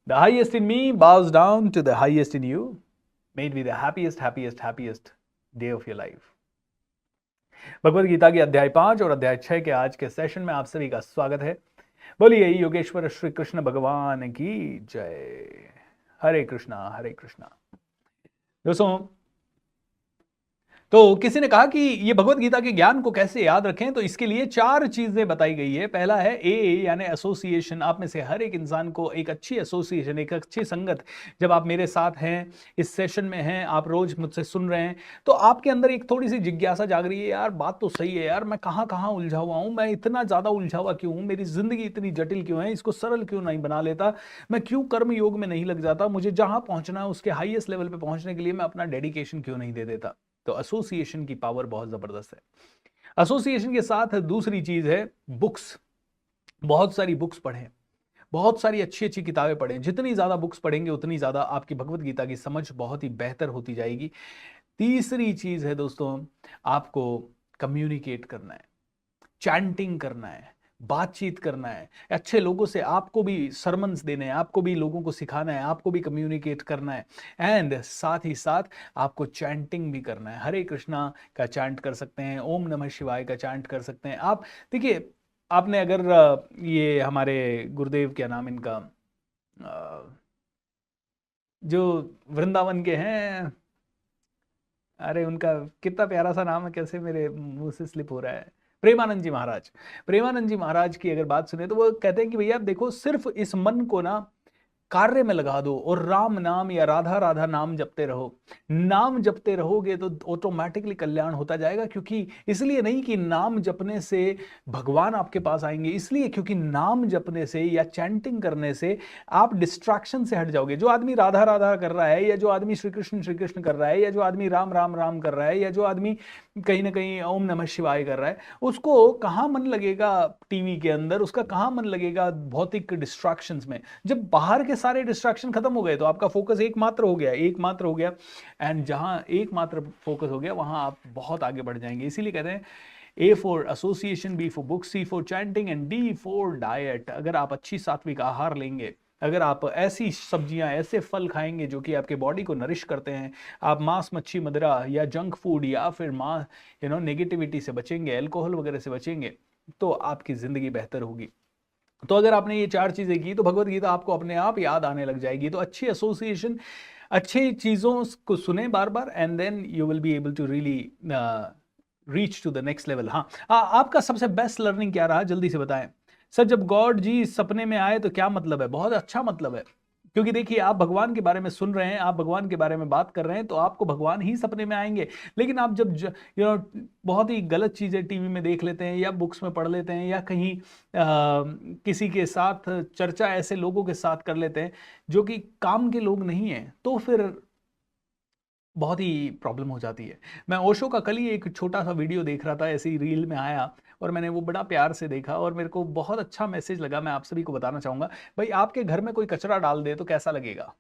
The highest in me bows down to the highest in you. May it be the happiest day of your life. Bhagavad Gita की अध्याय 5 और अध्याय 6 के आज के सेशन में आप सभी का स्वागत है। बोलिए योगेश्वर श्री कृष्ण भगवान की जय। हरे कृष्णा हरे कृष्णा। दोस्तों, तो किसी ने कहा कि ये भगवत गीता के ज्ञान को कैसे याद रखें, तो इसके लिए 4 चीजें बताई गई है। पहला है ए यानी एसोसिएशन। आप में से हर एक इंसान को एक अच्छी एसोसिएशन, एक अच्छी संगत, जब आप मेरे साथ हैं, इस सेशन में हैं, आप रोज मुझसे सुन रहे हैं, तो आपके अंदर एक थोड़ी सी जिज्ञासा जाग रही है, यार बात तो सही है, यार मैं कहाँ कहाँ उलझा हुआ हूँ, मैं इतना ज्यादा उलझा हुआ क्यों हूँ, मेरी जिंदगी इतनी जटिल क्यों है, इसको सरल क्यों नहीं बना लेता, मैं क्यों कर्म योग में नहीं लग जाता, मुझे जहां पहुंचना है उसके हाईएस्ट लेवल पे पहुंचने के लिए मैं अपना डेडिकेशन क्यों नहीं दे देता। तो एसोसिएशन की पावर बहुत जबरदस्त है। एसोसिएशन के साथ दूसरी चीज है बुक्स। बहुत सारी बुक्स पढ़ें, बहुत सारी अच्छी अच्छी किताबें पढ़ें। जितनी ज्यादा बुक्स पढ़ेंगे उतनी ज्यादा आपकी भगवत गीता की समझ बहुत ही बेहतर होती जाएगी। तीसरी चीज है दोस्तों, आपको कम्युनिकेट करना है, चैंटिंग करना है, बातचीत करना है अच्छे लोगों से। आपको भी सरमन्स देने हैं, आपको भी लोगों को सिखाना है, आपको भी कम्युनिकेट करना है, एंड साथ ही साथ आपको चैंटिंग भी करना है। हरे कृष्णा का चैंट कर सकते हैं, ओम नमः शिवाय का चैंट कर सकते हैं आप। देखिए, आपने अगर ये हमारे गुरुदेव, क्या नाम इनका, जो वृंदावन के हैं, अरे उनका कितना प्यारा सा नाम है, कैसे मेरे मुंह से स्लिप हो रहा है, प्रेमानंद जी महाराज। प्रेमानंद जी महाराज की अगर बात सुने तो वो कहते हैं कि भैया देखो, सिर्फ इस मन को ना कार्य में लगा दो और राम नाम या राधा राधा नाम जपते रहो। नाम जपते रहोगे तो ऑटोमेटिकली कल्याण होता जाएगा। क्योंकि इसलिए नहीं कि नाम जपने से भगवान आपके पास आएंगे, इसलिए क्योंकि नाम जपने से या चैंटिंग करने से आप डिस्ट्रैक्शन से हट जाओगे। जो आदमी राधा राधा कर रहा है, या जो आदमी श्री कृष्ण कर रहा है, या जो आदमी राम राम राम कर रहा है, या जो आदमी कहीं ना कहीं ओम नमः शिवाय कर रहा है, उसको कहाँ मन लगेगा टीवी के अंदर, उसका कहाँ मन लगेगा भौतिक डिस्ट्रैक्शंस में। जब बाहर के सारे डिस्ट्रैक्शन खत्म हो गए तो आपका फोकस एकमात्र हो गया, एकमात्र हो गया। एंड जहां एकमात्र फोकस हो गया वहां आप बहुत आगे बढ़ जाएंगे। इसीलिए कहते हैं A for association, B for book, C for chanting and D for diet. अगर आप अच्छी सात्विक आहार लेंगे, अगर आप ऐसी सब्जियां, ऐसे फल खाएंगे जो कि आपके बॉडी को नरिश करते हैं, आप मांस मच्छी मदिरा या जंक फूड या फिर नेगेटिविटी से बचेंगे, अल्कोहल वगैरह से बचेंगे, तो आपकी जिंदगी बेहतर होगी। तो अगर आपने ये 4 चीजें की तो भगवत गीता आपको अपने आप याद आने लग जाएगी। तो अच्छी एसोसिएशन, अच्छी चीजों को सुने बार बार, and then you will be able to really reach to the next level. हाँ, आपका सबसे बेस्ट लर्निंग क्या रहा, जल्दी से बताएं। सर, जब गॉड जी सपने में आए तो क्या मतलब है? बहुत अच्छा मतलब है। क्योंकि देखिए, आप भगवान के बारे में सुन रहे हैं, आप भगवान के बारे में बात कर रहे हैं, तो आपको भगवान ही सपने में आएंगे। लेकिन आप जब बहुत ही गलत चीजें टीवी में देख लेते हैं, या बुक्स में पढ़ लेते हैं, या कहीं किसी के साथ चर्चा ऐसे लोगों के साथ कर लेते हैं जो कि काम के लोग नहीं हैं, तो फिर बहुत ही प्रॉब्लम हो जाती है। मैं ओशो का कल ही एक छोटा सा वीडियो देख रहा था, ऐसे ही रील में आया, और मैंने वो बड़ा प्यार से देखा और मेरे को बहुत अच्छा मैसेज लगा। मैं आप सभी को बताना चाहूंगा। भाई, आपके घर में कोई कचरा डाल दे तो कैसा लगेगा?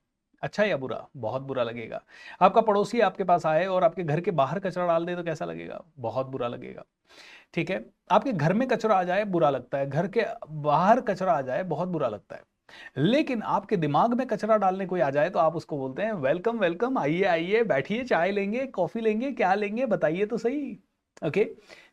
अच्छा या बुरा? बहुत बुरा लगेगा। आपका पड़ोसी आपके पास आए और आपके घर के बाहर कचरा डाल दे तो कैसा लगेगा? बहुत बुरा लगेगा। ठीक है, आपके घर में कचरा आ जाए बुरा लगता है, घर के बाहर कचरा आ जाए बहुत बुरा लगता है। लेकिन आपके दिमाग में कचरा डालने कोई आ जाए तो आप उसको बोलते हैं वेलकम वेलकम, आइए आइए, बैठिए, चाय लेंगे, कॉफी लेंगे, क्या लेंगे बताइए तो सही। ओके,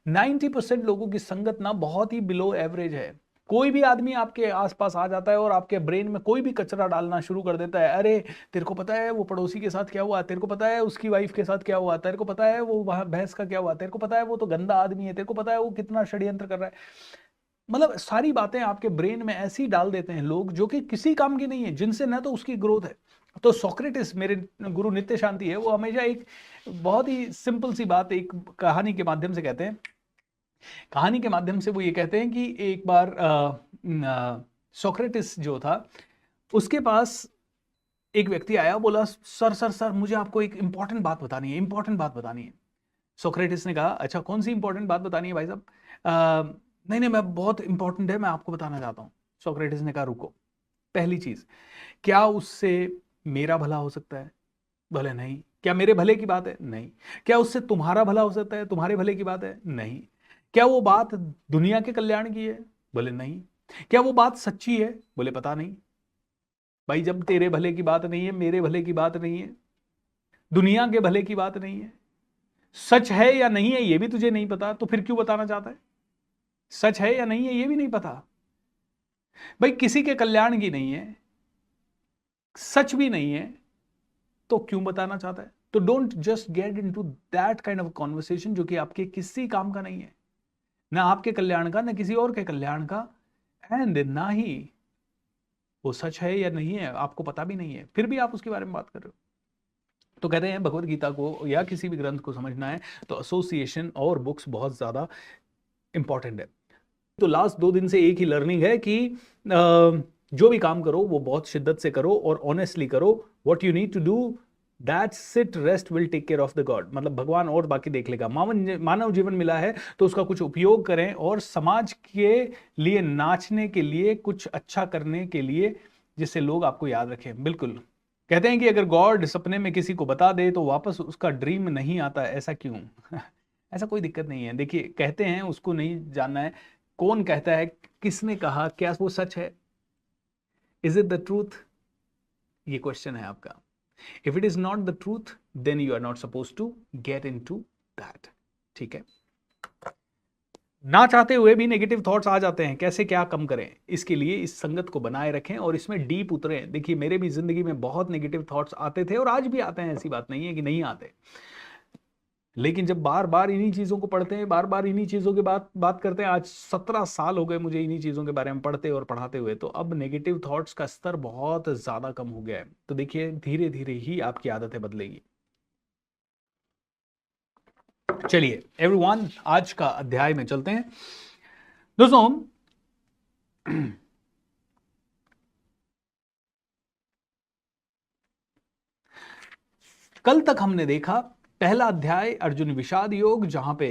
90% लोगों की संगत ना बहुत ही बिलो एवरेज है। कोई भी आदमी आपके आसपास आ जाता है और आपके ब्रेन में कोई भी कचरा डालना शुरू कर देता है। अरे, तेरे को पता है वो पड़ोसी के साथ क्या हुआ, तेरे को पता है उसकी वाइफ के साथ क्या हुआ, तेरे को पता है वो वहां भैंस का क्या हुआ, तेरे को पता है वो तो गंदा आदमी है, तेरे को पता है वो कितना षड्यंत्र कर रहा है। मतलब सारी बातें आपके ब्रेन में ऐसी डाल देते हैं लोग जो कि किसी काम की नहीं है, जिनसे ना तो उसकी ग्रोथ है। तो सोक्रेटिस, मेरे गुरु नित्य शांति है, वो हमेशा एक बहुत ही सिंपल सी बात एक कहानी के माध्यम से कहते हैं। कहानी के माध्यम से वो ये कहते हैं कि एक बार सोक्रेटिस जो था, उसके पास एक व्यक्ति आया, बोला सर सर सर, मुझे आपको एक इंपॉर्टेंट बात बतानी है, इंपॉर्टेंट बात बतानी है। सोक्रेटिस ने कहा, अच्छा कौन सी इंपॉर्टेंट बात बतानी है भाई साहब? नहीं नहीं, मैं बहुत इंपॉर्टेंट है, मैं आपको बताना चाहता हूँ। सोक्रेटिस ने कहा, रुको। पहली चीज, क्या उससे मेरा भला हो सकता है? बोले नहीं। क्या मेरे भले की बात है? नहीं। क्या उससे तुम्हारा भला हो सकता है? तुम्हारे भले की बात है? नहीं। क्या वो बात दुनिया के कल्याण की है? बोले नहीं। क्या वो बात सच्ची है? बोले पता नहीं। भाई जब तेरे भले की बात नहीं है, मेरे भले की बात नहीं है, दुनिया के भले की बात नहीं है, सच है या नहीं है ये भी तुझे नहीं पता, तो फिर क्यों बताना चाहता है? सच है या नहीं है ये भी नहीं पता, भाई किसी के कल्याण की नहीं है, सच भी नहीं है, तो क्यों बताना चाहता है? तो don't just get into that kind of conversation जो कि आपके किसी काम का नहीं है, ना आपके कल्याण का, ना किसी और के कल्याण का, एंड ना ही वो सच है या नहीं है आपको पता भी नहीं है, फिर भी आप उसके बारे में बात कर रहे हो। तो कहते हैं भगवत गीता को या किसी भी ग्रंथ को समझना है तो एसोसिएशन और बुक्स बहुत ज्यादा इंपॉर्टेंट है। तो लास्ट 2 दिन से एक ही लर्निंग है कि जो भी काम करो वो बहुत शिद्दत से करो और ऑनेस्टली करो। What you need to do, that sit rest will take care of the God, मतलब भगवान और बाकी देख लेगा। मानव जीवन मिला है तो उसका कुछ उपयोग करें और समाज के लिए, नाचने के लिए, कुछ अच्छा करने के लिए, जिससे लोग आपको याद रखें। बिल्कुल कहते हैं कि अगर गॉड सपने में किसी को बता दे तो वापस उसका ड्रीम नहीं आता, ऐसा क्यों? ऐसा कोई दिक्कत नहीं है। देखिए कहते हैं उसको नहीं जानना है कौन कहता है, किसने कहा, क्या वो सच है, इज इट द ट्रूथ, ये क्वेश्चन है आपका। If it is not the truth then you are not suppose to get in to that. ठीक है, ना चाहते हुए भी नेगेटिव थॉट्स आ जाते हैं, कैसे क्या कम करें? इसके लिए इस संगत को बनाए रखें और इसमें डीप उतरें। देखिए मेरे भी जिंदगी में बहुत नेगेटिव थॉट्स आते थे और आज भी आते हैं, ऐसी बात नहीं है कि नहीं आते, लेकिन जब बार बार इन्हीं चीजों को पढ़ते हैं, बार बार इन्हीं चीजों की बात करते हैं, आज 17 साल हो गए मुझे इन्हीं चीजों के बारे में पढ़ते और पढ़ाते हुए, तो अब नेगेटिव थॉट्स का स्तर बहुत ज्यादा कम हो गया है। तो देखिए धीरे धीरे ही आपकी आदतें बदलेगी। चलिए एवरीवन, आज का अध्याय में चलते हैं। दोस्तों कल तक हमने देखा पहला अध्याय अर्जुन विषाद योग, जहां पे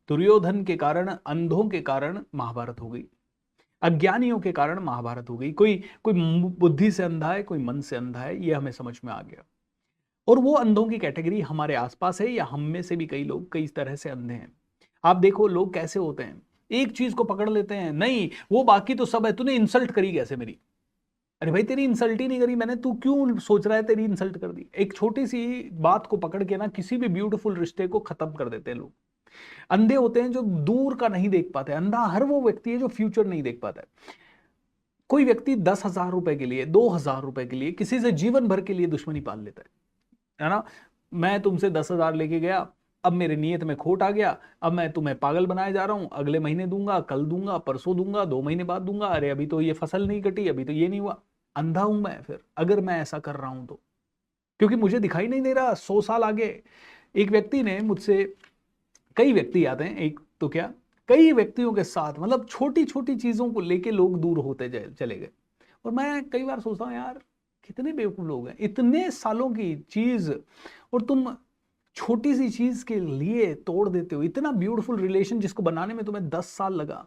दुर्योधन के कारण, अंधों के कारण महाभारत हो गई, अज्ञानियों के कारण महाभारत हो गई। कोई कोई बुद्धि से अंधा है, कोई मन से अंधा है, ये हमें समझ में आ गया। और वो अंधों की कैटेगरी हमारे आसपास है, या हम में से भी कई लोग कई तरह से अंधे हैं। आप देखो लोग कैसे होते हैं, एक चीज को पकड़ लेते हैं, नहीं वो बाकी तो सब है, तूने इंसल्ट करी कैसे मेरी? अरे भाई तेरी इंसल्ट ही नहीं करी मैंने, तू क्यों सोच रहा है तेरी इंसल्ट कर दी? एक छोटी सी बात को पकड़ के ना किसी भी ब्यूटीफुल रिश्ते को खत्म कर देते हैं लोग। अंधे होते हैं जो दूर का नहीं देख पाते। अंधा हर वो व्यक्ति है जो फ्यूचर नहीं देख पाता है। कोई व्यक्ति 10,000 रुपए के लिए, 2,000 रुपए के लिए किसी से जीवन भर के लिए दुश्मनी पाल लेता है ना? मैं तुमसे 10,000 लेके गया, अब मेरे नियत में खोट आ गया, अब मैं तुम्हें पागल बनाए जा रहा हूं, अगले महीने दूंगा, कल दूंगा, परसों दूंगा, 2 महीने बाद दूंगा, अरे अभी तो ये फसल नहीं कटी, अभी तो ये नहीं हुआ। अंधा हूं मैं फिर अगर मैं ऐसा कर रहा हूं तो, क्योंकि मुझे दिखाई नहीं दे रहा 100 साल आगे। एक व्यक्ति ने मुझसे, कई व्यक्ति आते हैं, एक तो क्या कई व्यक्तियों के साथ, मतलब छोटी छोटी चीजों को लेके लोग दूर होते चले गए। और मैं कई बार सोचता हूँ यार कितने बेवकूफ लोग हैं, इतने सालों की चीज और तुम छोटी सी चीज के लिए तोड़ देते हो। इतना ब्यूटीफुल रिलेशन जिसको बनाने में तुम्हें 10 साल लगा,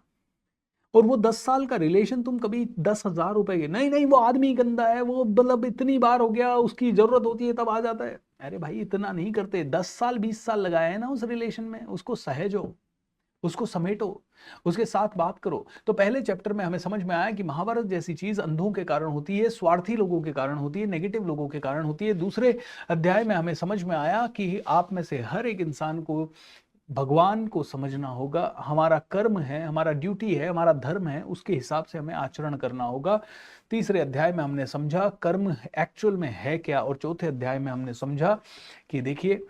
और वो 10 साल का रिलेशन तुम कभी 10,000 रुपए के, नहीं नहीं वो आदमी गंदा है, वो मतलब इतनी बार हो गया, उसकी जरूरत होती है तब आ जाता है। अरे भाई इतना नहीं करते, 10 साल 20 साल लगाए हैं ना उस रिलेशन में, उसको सहेजो, उसको समेटो, उसके साथ बात करो। तो पहले चैप्टर में हमें समझ में आया कि महाभारत जैसी चीज अंधों के कारण होती है, स्वार्थी लोगों के कारण होती है, नेगेटिव लोगों के कारण होती है। दूसरे अध्याय में हमें समझ में आया कि आप में से हर एक इंसान को भगवान को समझना होगा, हमारा कर्म है, हमारा ड्यूटी है, हमारा धर्म है, उसके हिसाब से हमें आचरण करना होगा। तीसरे अध्याय में हमने समझा कर्म एक्चुअल में है क्या, और चौथे अध्याय में हमने समझा कि देखिए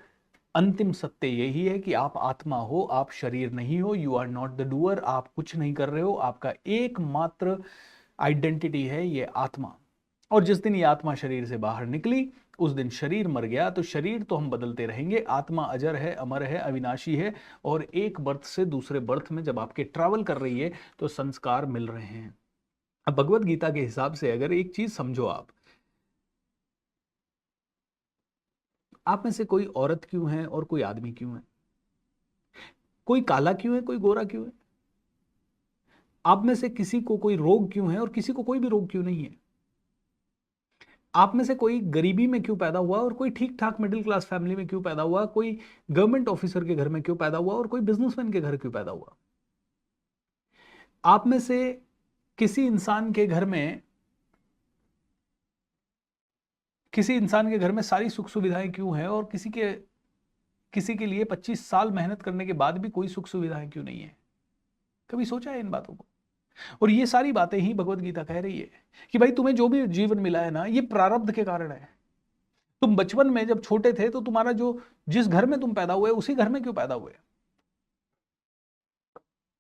अंतिम सत्य यही है कि आप आत्मा हो, आप शरीर नहीं हो, you are not the doer, आप कुछ नहीं कर रहे हो, आपका एकमात्र आइडेंटिटी है ये आत्मा। और जिस दिन ये आत्मा शरीर से बाहर निकली उस दिन शरीर मर गया। तो शरीर तो हम बदलते रहेंगे, आत्मा अजर है, अमर है, अविनाशी है, और एक बर्थ से दूसरे बर्थ में जब आपके ट्रैवल कर रही है तो संस्कार मिल रहे हैं। अब भगवत गीता के हिसाब से अगर एक चीज समझो, आप में से कोई औरत क्यों है और कोई आदमी क्यों है? कोई काला क्यों है, कोई गोरा क्यों है? आप में से किसी को कोई रोग क्यों है और किसी को कोई भी रोग क्यों नहीं है? आप में से कोई गरीबी में क्यों पैदा हुआ और कोई ठीक ठाक मिडिल क्लास फैमिली में क्यों पैदा हुआ? कोई गवर्नमेंट ऑफिसर के घर में क्यों पैदा हुआ और कोई बिजनेसमैन के घर क्यों पैदा हुआ? आप में से किसी इंसान के घर में किसी इंसान के घर में सारी सुख सुविधाएं क्यों हैं और किसी के लिए 25 साल मेहनत करने के बाद भी कोई सुख सुविधाएं क्यों नहीं है? कभी सोचा है इन बातों को? और ये सारी बातें ही भगवत गीता कह रही है कि भाई तुम्हें जो भी जीवन मिला है ना, ये प्रारब्ध के कारण है। तुम बचपन में जब छोटे थे तो तुम्हारा जो जिस घर में तुम पैदा हुए उसी घर में क्यों पैदा हुए?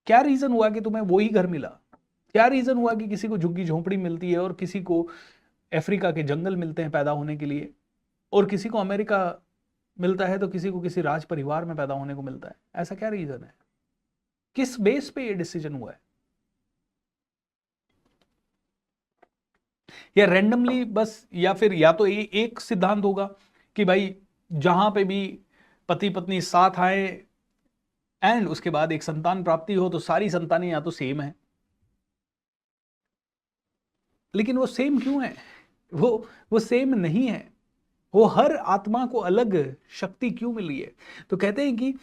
क्या रीजन हुआ कि तुम्हें वही घर मिला? क्या रीजन हुआ कि किसी को झुग्गी झोंपड़ी मिलती है और किसी को अफ्रीका के जंगल मिलते हैं पैदा होने के लिए, और किसी को अमेरिका मिलता है तो किसी को किसी राज परिवार में पैदा होने को मिलता है? ऐसा क्या रीजन है? किस बेस पे ये डिसीजन हुआ है? या रैंडमली बस, या फिर या तो एक सिद्धांत होगा कि भाई जहां पे भी पति पत्नी साथ आए एंड उसके बाद एक संतान प्राप्ति हो तो सारी संतानें या तो सेम है। लेकिन वो सेम क्यों है? वो सेम नहीं है। वो हर आत्मा को अलग शक्ति क्यों मिली है? तो कहते हैं कि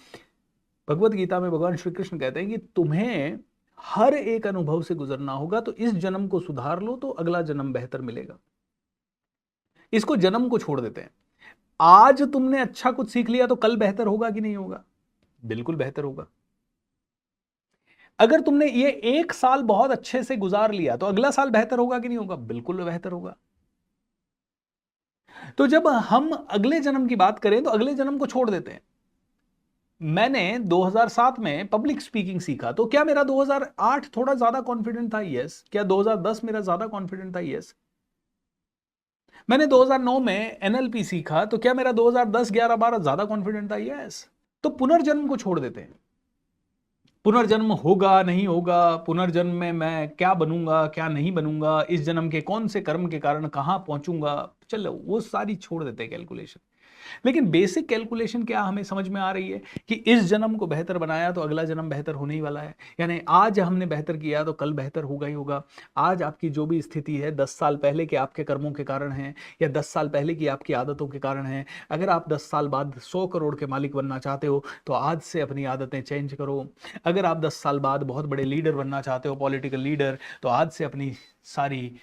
भगवत गीता में भगवान श्री कृष्ण कहते हैं कि तुम्हें हर एक अनुभव से गुजरना होगा, तो इस जन्म को सुधार लो तो अगला जन्म बेहतर मिलेगा। इसको जन्म को छोड़ देते हैं। आज तुमने अच्छा कुछ सीख लिया तो कल बेहतर होगा कि नहीं होगा? बिल्कुल बेहतर होगा। अगर तुमने ये एक साल बहुत अच्छे से गुजार लिया तो अगला साल बेहतर होगा कि नहीं होगा? बिल्कुल बेहतर होगा। तो जब हम अगले जन्म की बात करें तो अगले जन्म को छोड़ देते हैं। मैंने 2007 में पब्लिक स्पीकिंग सीखा, तो क्या मेरा 2008 थोड़ा ज्यादा कॉन्फिडेंट था? यस। क्या 2010 मेरा ज्यादा कॉन्फिडेंट था? यस। मैंने 2009 में एनएलपी सीखा, तो क्या मेरा 2010, 11, 12 ज्यादा कॉन्फिडेंट था? यस। तो पुनर्जन्म को छोड़ देते हैं। पुनर्जन्म होगा नहीं होगा, पुनर्जन्म में मैं क्या बनूंगा क्या नहीं बनूंगा, इस जन्म के कौन से कर्म के कारण कहां पहुंचूंगा, चलो वो सारी छोड़ देते हैं कैलकुलेशन। लेकिन बेसिक कैलकुलेशन क्या हमें समझ में आ रही है कि इस जन्म को बेहतर बनाया तो अगला जन्म बेहतर होने ही वाला है। यानी आज हमने बेहतर किया तो कल बेहतर होगा ही होगा। आज आपकी जो भी स्थिति है 10 साल पहले के आपके कर्मों के कारण है, या 10 साल पहले की आपकी आदतों के कारण है। अगर आप 10 साल बाद 100 करोड़ के मालिक बनना चाहते हो तो आज से अपनी आदतें चेंज करो। अगर आप 10 साल बाद बहुत बड़े लीडर बनना चाहते हो, पॉलिटिकल लीडर, तो आज से अपनी सारी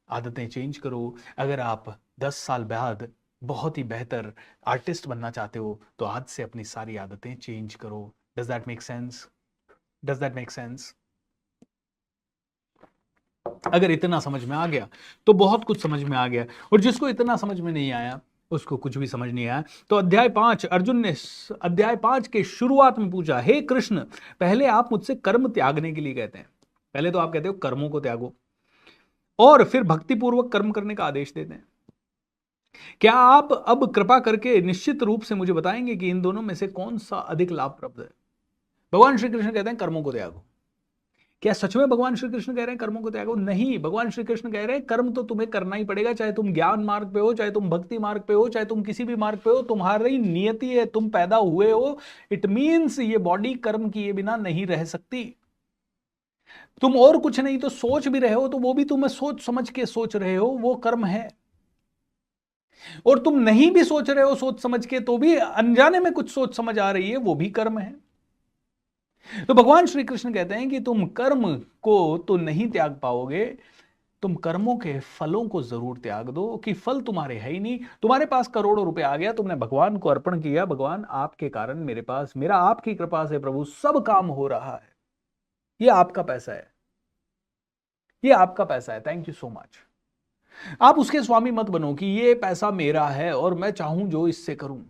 आदतें चेंज करो। अगर आप 10 साल बाद बहुत ही बेहतर आर्टिस्ट बनना चाहते हो तो आज से अपनी सारी आदतें चेंज करो। Does that make sense? Does that make sense? अगर इतना समझ में आ गया तो बहुत कुछ समझ में आ गया, और जिसको इतना समझ में नहीं आया उसको कुछ भी समझ नहीं आया। तो अध्याय 5, अर्जुन ने अध्याय 5 के शुरुआत में पूछा, हे कृष्ण, पहले आप मुझसे कर्म त्यागने के लिए कहते हैं। पहले तो आप कहते हो कर्मों को त्यागो, और फिर भक्तिपूर्वक कर्म करने का आदेश देते हैं। क्या आप अब कृपा करके निश्चित रूप से मुझे बताएंगे कि इन दोनों में से कौन सा अधिक लाभप्रद है? भगवान श्री कृष्ण कहते हैं कर्मों को त्यागो। क्या सच में भगवान श्री कृष्ण कह रहे हैं कर्मों को त्यागो? नहीं, भगवान श्री कृष्ण कह रहे हैं कर्म तो तुम्हें करना ही पड़ेगा, चाहे तुम ज्ञान मार्ग पे हो, चाहे तुम भक्ति मार्ग पे हो, चाहे तुम किसी भी मार्ग पे हो। तुम्हारी नियति है, तुम पैदा हुए हो, इट मीन्स ये बॉडी कर्म किए बिना नहीं रह सकती। तुम और कुछ नहीं तो सोच भी रहे हो तो वो भी तुम्हें सोच समझ के सोच रहे हो, वो कर्म है। और तुम नहीं भी सोच रहे हो सोच समझ के तो भी अनजाने में कुछ सोच समझ आ रही है, वो भी कर्म है। तो भगवान श्री कृष्ण कहते हैं कि तुम कर्म को तो नहीं त्याग पाओगे, तुम कर्मों के फलों को जरूर त्याग दो, कि फल तुम्हारे है ही नहीं। तुम्हारे पास करोड़ों रुपए आ गया, तुमने भगवान को अर्पण किया, भगवान आपके कारण मेरे पास, मेरा आपकी कृपा से प्रभु सब काम हो रहा है, ये आपका पैसा है, ये आपका पैसा है, थैंक यू सो मच। आप उसके स्वामी मत बनो कि ये पैसा मेरा है और मैं चाहूं जो इससे करूं।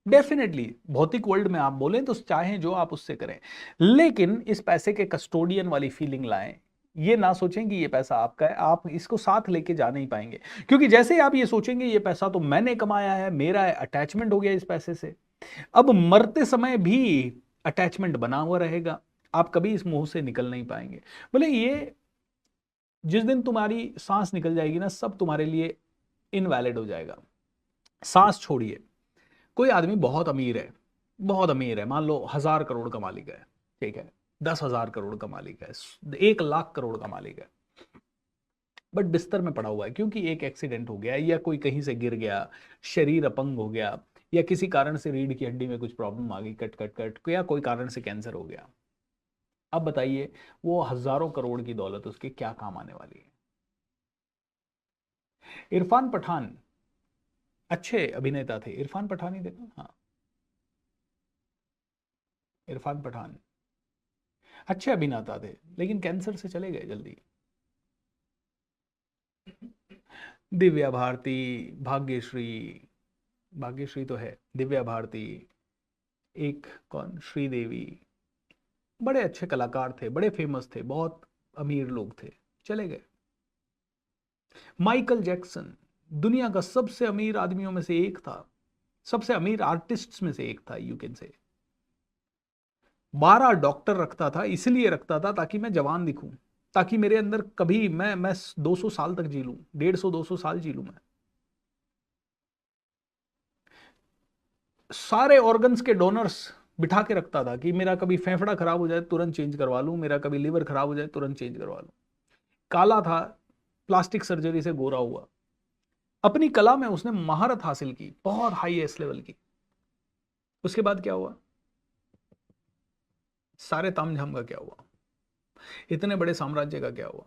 डेफिनेटली भौतिक वर्ल्ड में आप बोलें तो चाहें जो आप उससे करें, लेकिन इस पैसे के कस्टोडियन वाली फीलिंग लाएं। ये ना सोचें कि ये पैसा आपका है, आप इसको साथ लेके जा नहीं पाएंगे। क्योंकि जैसे ही आप ये सोचेंगे ये पैसा तो मैंने कमाया है, मेरा है, अटैचमेंट हो गया इस पैसे से, अब मरते समय भी अटैचमेंट बना हुआ रहेगा, आप कभी इस मोह से निकल नहीं पाएंगे। बोले ये जिस दिन तुम्हारी सांस निकल जाएगी ना, सब तुम्हारे लिए इनवैलिड हो जाएगा। सांस छोड़िए, कोई आदमी बहुत अमीर है, बहुत अमीर है, मान लो 1000 करोड़ का मालिक है, ठीक है, 10,000 करोड़ का मालिक है, 1 लाख करोड़ का मालिक है, बट बिस्तर में पड़ा हुआ है क्योंकि एक एक्सीडेंट हो गया, या कोई कहीं से गिर गया, शरीर अपंग हो गया, या किसी कारण से रीढ़ की हड्डी में कुछ प्रॉब्लम आ गई, कट कट कट, या कोई कारण से कैंसर हो गया। अब बताइए वो हजारों करोड़ की दौलत उसके क्या काम आने वाली है? इरफान पठान अच्छे अभिनेता थे, इरफान पठान ही थे ना? हाँ, इरफान पठान अच्छे अभिनेता थे, लेकिन कैंसर से चले गए जल्दी। दिव्या भारती, भाग्यश्री, भाग्यश्री तो है, दिव्या भारती, एक कौन, श्रीदेवी, बड़े अच्छे कलाकार थे, बड़े फेमस थे, बहुत अमीर लोग थे, चले गए। माइकल जैक्सन दुनिया का सबसे अमीर आदमियों में से एक था, सबसे अमीर आर्टिस्ट्स में से एक था, यू कैन से। 12 डॉक्टर रखता था, इसलिए रखता था ताकि मैं जवान दिखूं, ताकि मेरे अंदर कभी मैं 200 साल तक जी लूं, 150-200 साल जी लूं मैं। सारे ऑर्गन्स के डोनर्स बिठा के रखता था कि मेरा कभी फेफड़ा खराब हो जाए तुरंत चेंज करवा लूं, मेरा कभी लीवर खराब हो जाए तुरंत चेंज करवा लूं। काला था, प्लास्टिक सर्जरी से गोरा हुआ। अपनी कला में उसने महारत हासिल की, बहुत हाईएस्ट लेवल की। उसके बाद क्या हुआ? सारे तामझाम का क्या हुआ? इतने बड़े साम्राज्य का क्या हुआ?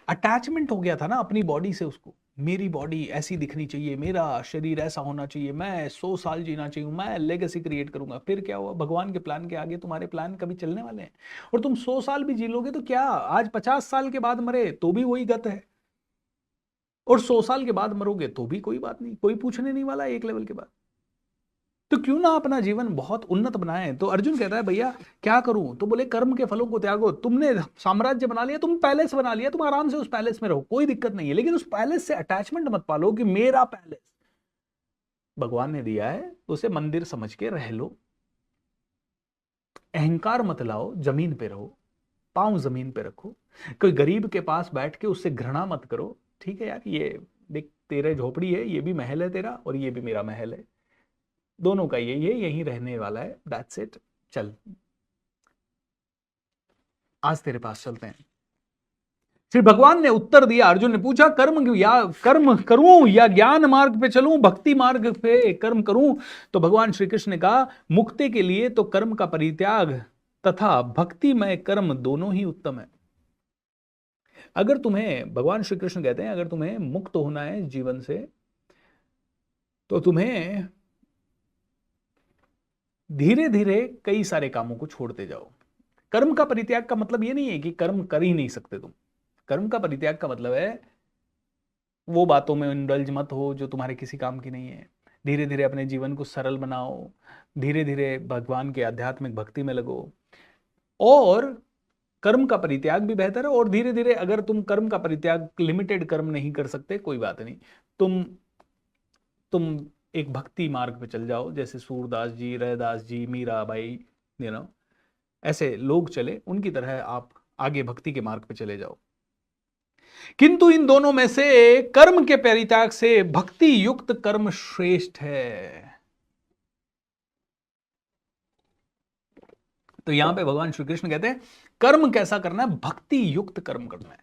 अटैचमेंट हो गया था ना अपनी बॉडी से उसको। मेरी बॉडी ऐसी दिखनी चाहिए, मेरा शरीर ऐसा होना चाहिए, मैं 100 साल जीना चाहिए, मैं लेगेसी क्रिएट करूंगा। फिर क्या हुआ? भगवान के प्लान के आगे तुम्हारे प्लान कभी चलने वाले हैं? और तुम 100 साल भी जी लोगे तो क्या, आज 50 साल के बाद मरे तो भी वही गत है, और 100 साल के बाद मरोगे तो भी कोई बात नहीं, कोई पूछने नहीं वाला एक लेवल के बाद। तो क्यों ना अपना जीवन बहुत उन्नत बनाए? तो अर्जुन कहता है भैया क्या करूं? तो बोले कर्म के फलों को त्यागो। तुमने साम्राज्य बना लिया, तुम पैलेस बना लिया, तुम आराम से उस पैलेस में रहो, कोई दिक्कत नहीं है, लेकिन उस पैलेस से अटैचमेंट मत पालो कि मेरा पैलेस भगवान ने दिया है, उसे मंदिर समझ के रह लो। अहंकार मत लाओ, जमीन पे रहो, पांव जमीन पे रखो। कोई गरीब के पास बैठ के उससे घृणा मत करो। ठीक है यार, ये देख तेरे झोपड़ी है, ये भी महल है तेरा, और ये भी मेरा महल है, दोनों का ये यहीं रहने वाला है, दैट्स इट। चल आज तेरे पास चलते हैं। फिर भगवान ने उत्तर दिया, अर्जुन ने पूछा कर्म करूं या ज्ञान मार्ग पे चलूं, भक्ति मार्ग पे कर्म करूं? तो भगवान श्री कृष्ण ने कहा मुक्ति के लिए तो कर्म का परित्याग तथा भक्तिमय कर्म दोनों ही उत्तम है। अगर तुम्हें, भगवान श्री कृष्ण कहते हैं, अगर तुम्हें मुक्त होना है जीवन से तो तुम्हें धीरे धीरे कई सारे कामों को छोड़ते जाओ। कर्म का परित्याग का मतलब ये नहीं है कि कर्म कर ही नहीं सकते तुम। कर्म का परित्याग का मतलब है वो बातों में इंडल्ज मत हो जो तुम्हारे किसी काम की नहीं है। धीरे धीरे अपने जीवन को सरल बनाओ, धीरे धीरे भगवान के आध्यात्मिक भक्ति में लगो। और कर्म का परित्याग भी बेहतर है। और धीरे धीरे अगर तुम कर्म का परित्याग, लिमिटेड कर्म नहीं कर सकते, कोई बात नहीं, तुम एक भक्ति मार्ग पे चल जाओ, जैसे सूरदास जी, रैदास जी, मीराबाई, यू नो, ऐसे लोग चले, उनकी तरह आप आगे भक्ति के मार्ग पे चले जाओ। किंतु इन दोनों में से कर्म के परित्याग से भक्ति युक्त कर्म श्रेष्ठ है। तो यहां पे भगवान श्री कृष्ण कहते हैं कर्म कैसा करना है? भक्ति युक्त कर्म करना है।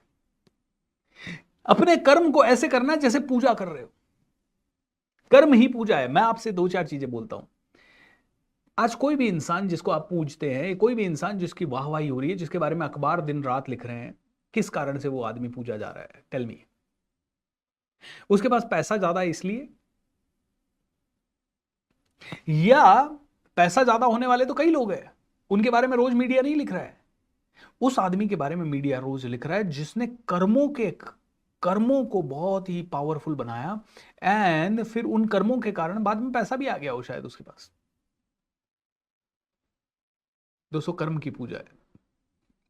अपने कर्म को ऐसे करना है जैसे पूजा कर रहे हो। कर्म ही पूजा है। मैं आपसे 2-4 चीजें बोलता हूं। आज कोई भी इंसान जिसको आप पूजते हैं, कोई भी इंसान जिसकी वाहवाही हो रही है, जिसके बारे में अखबार दिन रात लिख रहे हैं, किस कारण से वो आदमी पूजा जा रहा है? Tell me. उसके पास पैसा ज्यादा है इसलिए, या पैसा ज्यादा होने वाले तो कई लोग हैं, उनके बारे में रोज मीडिया नहीं लिख रहा है। उस आदमी के बारे में मीडिया रोज लिख रहा है जिसने कर्मों को बहुत ही पावरफुल बनाया, एंड फिर उन कर्मों के कारण बाद में पैसा भी आ गया हो शायद उसके पास। दोस्तों, कर्म की पूजा है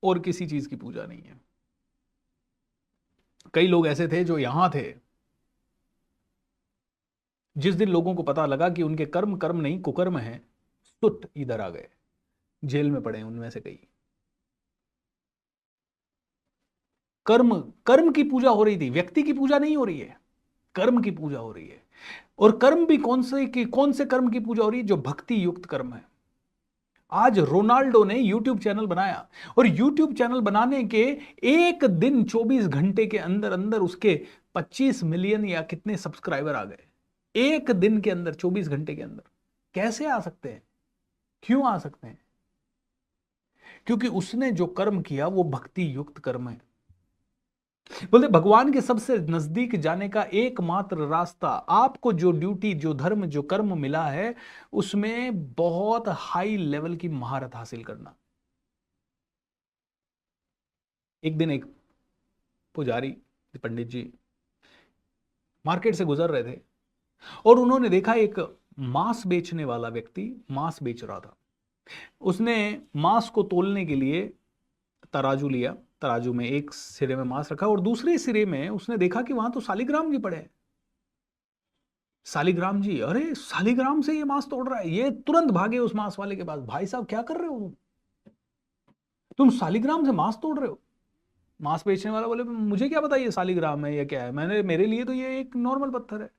और किसी चीज की पूजा नहीं है। कई लोग ऐसे थे जो यहां थे, जिस दिन लोगों को पता लगा कि उनके कर्म कर्म नहीं कुकर्म है, सुट इधर आ गए, जेल में पड़े उनमें से कई। कर्म कर्म की पूजा हो रही थी, व्यक्ति की पूजा नहीं हो रही है, कर्म की पूजा हो रही है। और कर्म भी कौन से कर्म की पूजा हो रही है? जो भक्ति युक्त कर्म है। आज रोनाल्डो ने यूट्यूब चैनल बनाया, और यूट्यूब चैनल बनाने के एक दिन 24 घंटे के अंदर अंदर उसके 25 मिलियन या कितने सब्सक्राइबर आ गए। एक दिन के अंदर, 24 घंटे के अंदर। कैसे आ सकते हैं? क्यों आ सकते हैं? क्योंकि उसने जो कर्म किया वो भक्ति युक्त कर्म है। बोलते भगवान के सबसे नजदीक जाने का एकमात्र रास्ता, आपको जो ड्यूटी, जो धर्म, जो कर्म मिला है, उसमें बहुत हाई लेवल की महारत हासिल करना। एक दिन एक पुजारी, पंडित जी मार्केट से गुजर रहे थे और उन्होंने देखा एक मांस बेचने वाला व्यक्ति मांस बेच रहा था। उसने मांस को तोलने के लिए तराजू लिया, तराजू में एक सिरे में मांस रखा और दूसरे सिरे में उसने देखा कि वहां तो शालिग्राम जी पड़े हैं। शालिग्राम जी, अरे शालिग्राम से ये मांस तोड़ रहा है। ये तुरंत भागे उस मांस वाले के पास, भाई साहब क्या कर रहे हो तुम शालिग्राम से मांस तोड़ रहे हो। मांस बेचने वाला बोले मुझे क्या पता ये शालिग्राम है या क्या है, मेरे लिए तो ये एक नॉर्मल पत्थर है।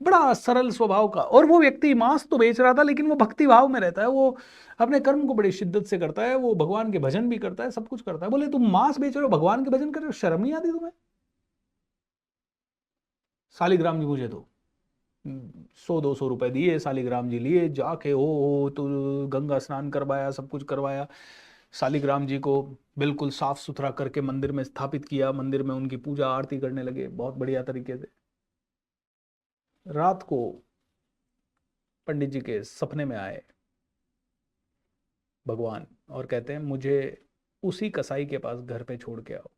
बड़ा सरल स्वभाव का। और वो व्यक्ति मांस तो बेच रहा था लेकिन वो भक्ति भाव में रहता है, वो अपने कर्म को बड़ी शिद्दत से करता है, वो भगवान के भजन भी करता है, सब कुछ करता है। बोले तुम मांस बेच रहे हो, भगवान के भजन कर रहे हो, शर्म नहीं आती तुम्हें। शालिग्राम जी मुझे दो। 100-200 रुपए दिए, शालिग्राम जी लिए, जाके हो तो गंगा स्नान करवाया, सब कुछ करवाया। शालिग्राम जी को बिल्कुल साफ सुथरा करके मंदिर में स्थापित किया, मंदिर में उनकी पूजा आरती करने लगे बहुत बढ़िया तरीके से। रात को पंडित जी के सपने में आए भगवान और कहते हैं मुझे उसी कसाई के पास घर पे छोड़ के आओ।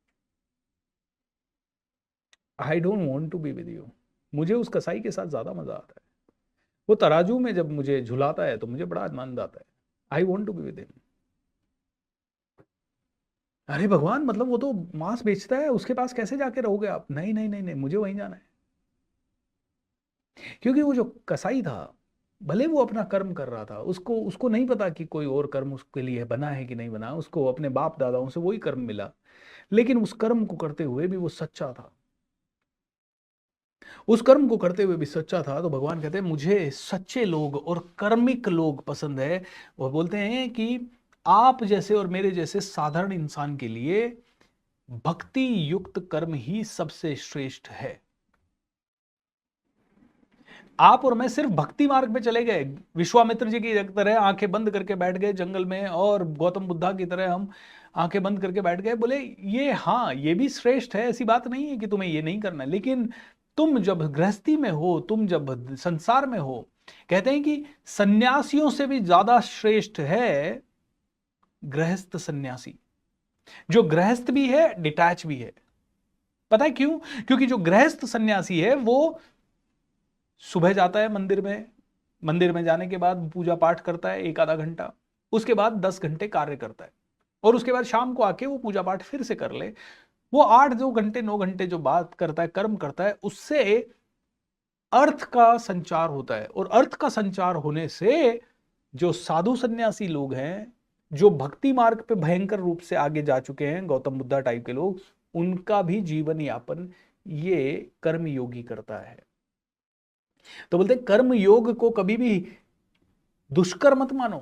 I don't want to be with you. मुझे उस कसाई के साथ ज्यादा मजा आता है। वो तराजू में जब मुझे झुलाता है तो मुझे बड़ा आनंद आता है। I want to be with him. अरे भगवान, मतलब वो तो मांस बेचता है, उसके पास कैसे जाके रहोगे आप। नहीं नहीं नहीं नहीं, मुझे वहीं जाना है। क्योंकि वो जो कसाई था, भले वो अपना कर्म कर रहा था, उसको उसको नहीं पता कि कोई और कर्म उसके लिए बना है कि नहीं बना, उसको अपने बाप दादाओं से वही कर्म मिला, लेकिन उस कर्म को करते हुए भी वो सच्चा था। उस कर्म को करते हुए भी सच्चा था। तो भगवान कहते हैं मुझे सच्चे लोग और कर्मिक लोग पसंद है। वो बोलते हैं कि आप जैसे और मेरे जैसे साधारण इंसान के लिए भक्ति युक्त कर्म ही सबसे श्रेष्ठ है। आप और मैं सिर्फ भक्ति मार्ग पे चले गए, विश्वामित्र जी की तरह आंखें बंद करके बैठ गए जंगल में, और गौतम बुद्धा की तरह हम आंखें बंद करके बैठ गए। बोले ये, हाँ ये भी श्रेष्ठ है, ऐसी बात नहीं है कि तुम्हें ये नहीं करना है, लेकिन तुम जब गृहस्थी में हो, तुम जब संसार में हो, कहते हैं कि सन्यासियों से भी ज्यादा श्रेष्ठ है गृहस्थ सन्यासी। जो गृहस्थ भी है, डिटैच भी है। पता है क्यों? क्योंकि जो गृहस्थ सन्यासी है वो सुबह जाता है मंदिर में, मंदिर में जाने के बाद पूजा पाठ करता है 1 आधा घंटा, उसके बाद 10 घंटे कार्य करता है, और उसके बाद शाम को आके वो पूजा पाठ फिर से कर ले। वो 8 2 घंटे 9 घंटे जो बात करता है, कर्म करता है, उससे अर्थ का संचार होता है। और अर्थ का संचार होने से जो साधु सन्यासी लोग हैं, जो भक्ति मार्ग पे भयंकर रूप से आगे जा चुके हैं, गौतम बुद्धा टाइप के लोग, उनका भी जीवन यापन ये कर्म योगी करता है। तो बोलते हैं कर्म योग को कभी भी दुष्कर मत मानो।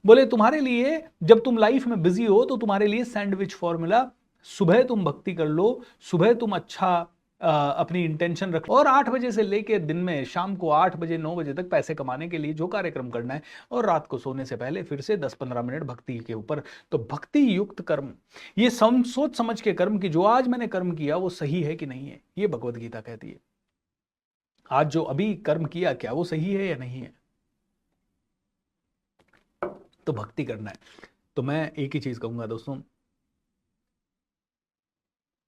बोले तुम्हारे लिए जब तुम लाइफ में बिजी हो तो तुम्हारे लिए सैंडविच फॉर्मूला, सुबह तुम भक्ति कर लो, सुबह तुम अच्छा अपनी इंटेंशन रख, और 8 बजे से लेके दिन में शाम को 8 बजे 9 बजे तक पैसे कमाने के लिए जो कार्यक्रम करना है, और रात को सोने से पहले फिर से 10-15 मिनट भक्ति के ऊपर। तो भक्ति युक्त कर्म, ये सोच समझ के कर्म की, जो आज मैंने कर्म किया वो सही है कि नहीं है, ये भगवत गीता कहती है। आज जो अभी कर्म किया, क्या वो सही है या नहीं है, तो भक्ति करना है। तो मैं एक ही चीज कहूंगा दोस्तों,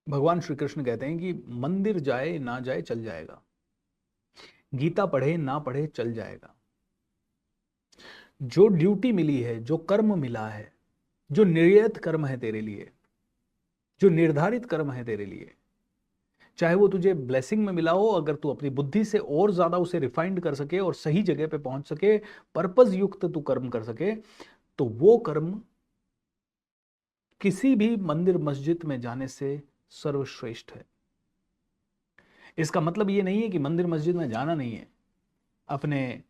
भगवान श्री कृष्ण कहते हैं कि मंदिर जाए ना जाए चल जाएगा, गीता पढ़े ना पढ़े चल जाएगा। जो ड्यूटी मिली है, जो कर्म मिला है, जो निर्यत कर्म है तेरे लिए, जो निर्धारित कर्म है तेरे लिए, चाहे वो तुझे ब्लेसिंग में मिला हो, अगर तू अपनी बुद्धि से और ज्यादा उसे रिफाइंड कर सके और सही जगह पे पहुंच सके, पर्पस युक्त तू कर्म कर सके, तो वो कर्म किसी भी मंदिर मस्जिद में जाने से सर्वश्रेष्ठ है। इसका मतलब ये नहीं है कि मंदिर मस्जिद में जाना नहीं है। अपने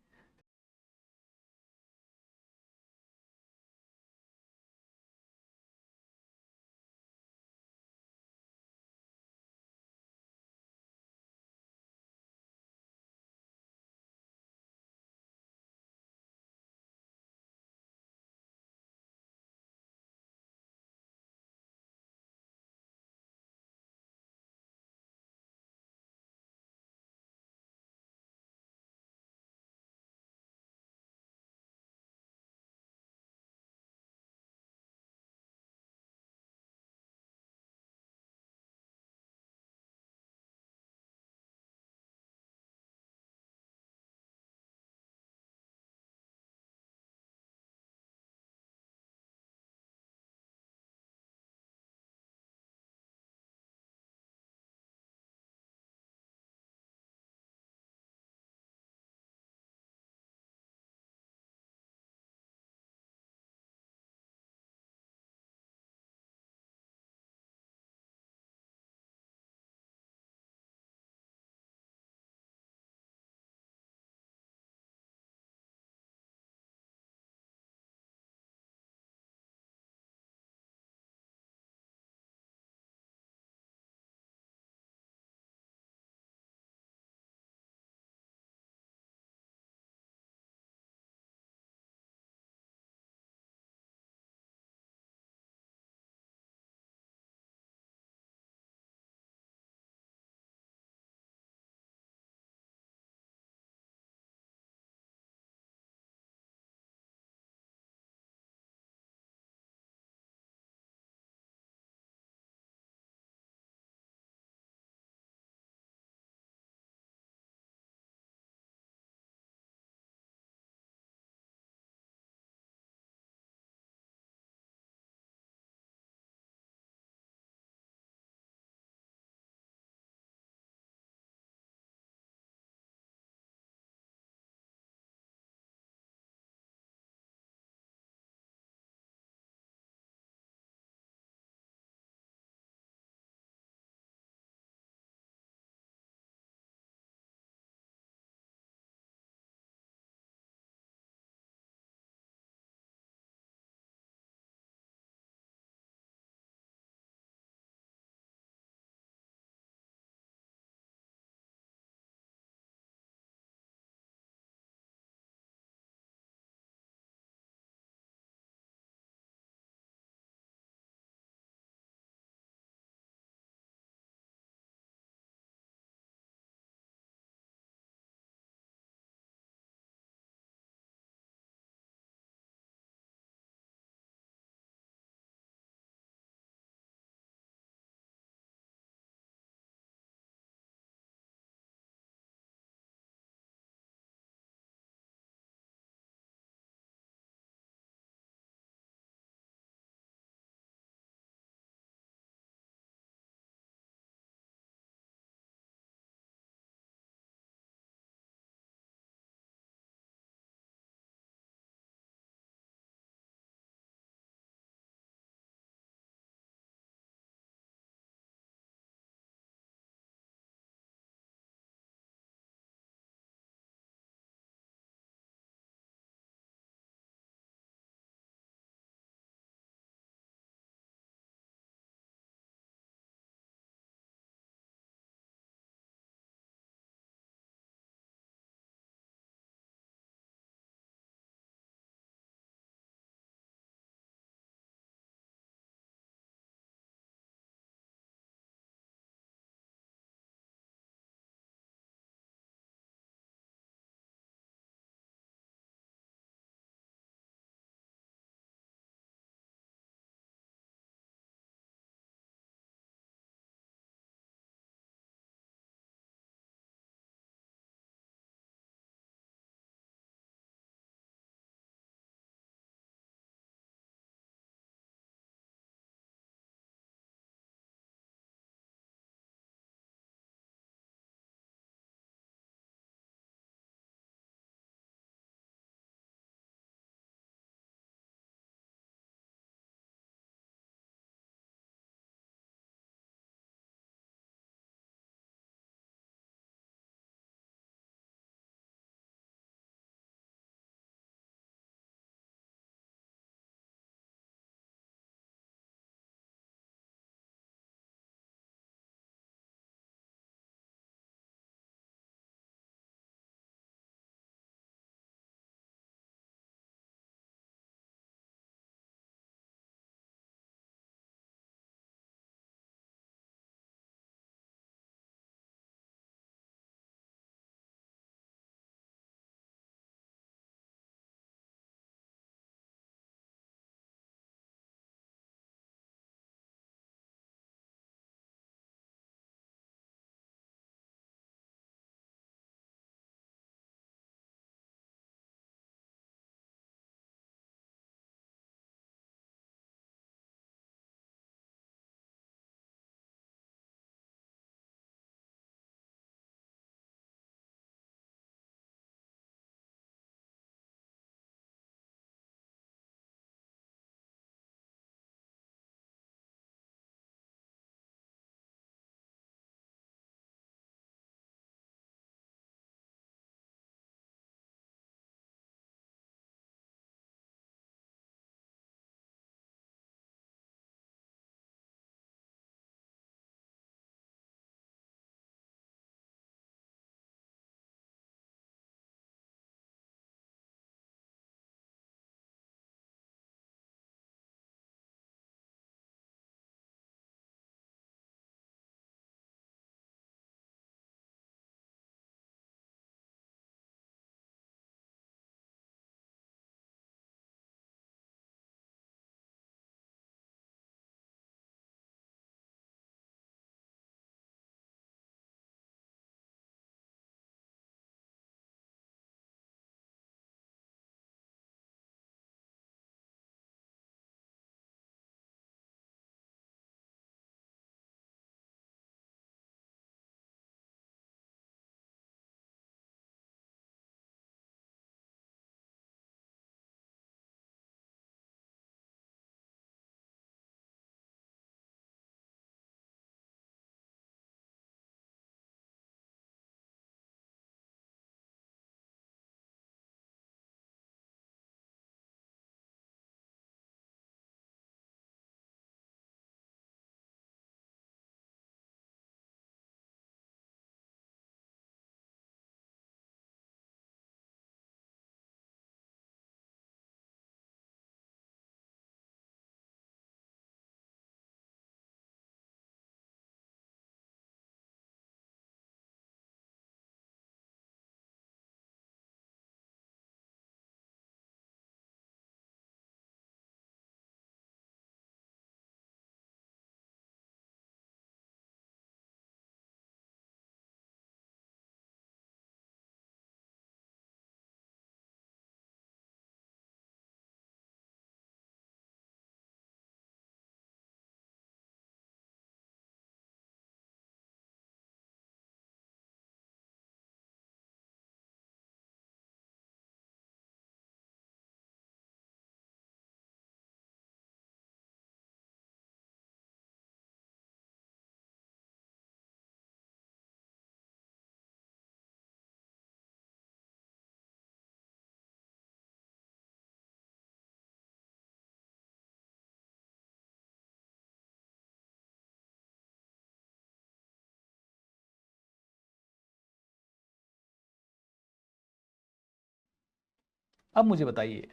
अब मुझे बताइए,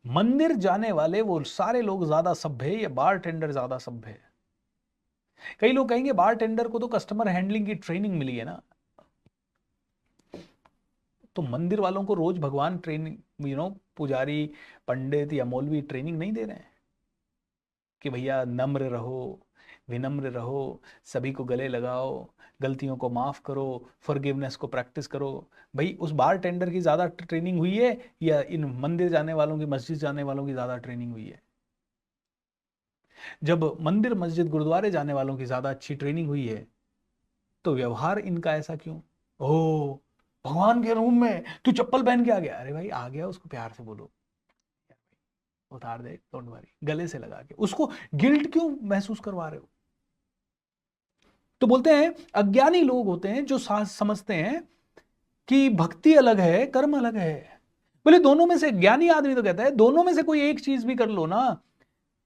मंदिर जाने वाले वो सारे लोग ज्यादा सभ्य है या बार टेंडर ज्यादा सभ्य है? कई लोग कहेंगे बार टेंडर को तो कस्टमर हैंडलिंग की ट्रेनिंग मिली है ना। तो मंदिर वालों को रोज भगवान ट्रेनिंग, पुजारी, पंडित या मौलवी ट्रेनिंग नहीं दे रहे हैं कि भैया नम्र रहो, विनम्र रहो, सभी को गले लगाओ, गलतियों को माफ करो, फॉरगिवनेस को प्रैक्टिस करो? भाई उस बार टेंडर की ज्यादा ट्रेनिंग हुई है या इन मंदिर जाने वालों की, मस्जिद जाने वालों की ज्यादा ट्रेनिंग हुई है? जब मंदिर मस्जिद गुरुद्वारे जाने वालों की ज्यादा अच्छी ट्रेनिंग हुई है, तो व्यवहार इनका ऐसा क्यों? ओ, भगवान के रूम में तू चप्पल पहन के आ गया? अरे भाई आ गया, उसको प्यार से बोलो, उतार दे, डोंट वरी, गले से लगा के। उसको गिल्ट क्यों महसूस करवा रहे हो? तो बोलते हैं अज्ञानी लोग होते हैं जो समझते हैं कि भक्ति अलग है, कर्म अलग है। बोले दोनों में से, ज्ञानी आदमी तो कहता है दोनों में से कोई एक चीज भी कर लो ना,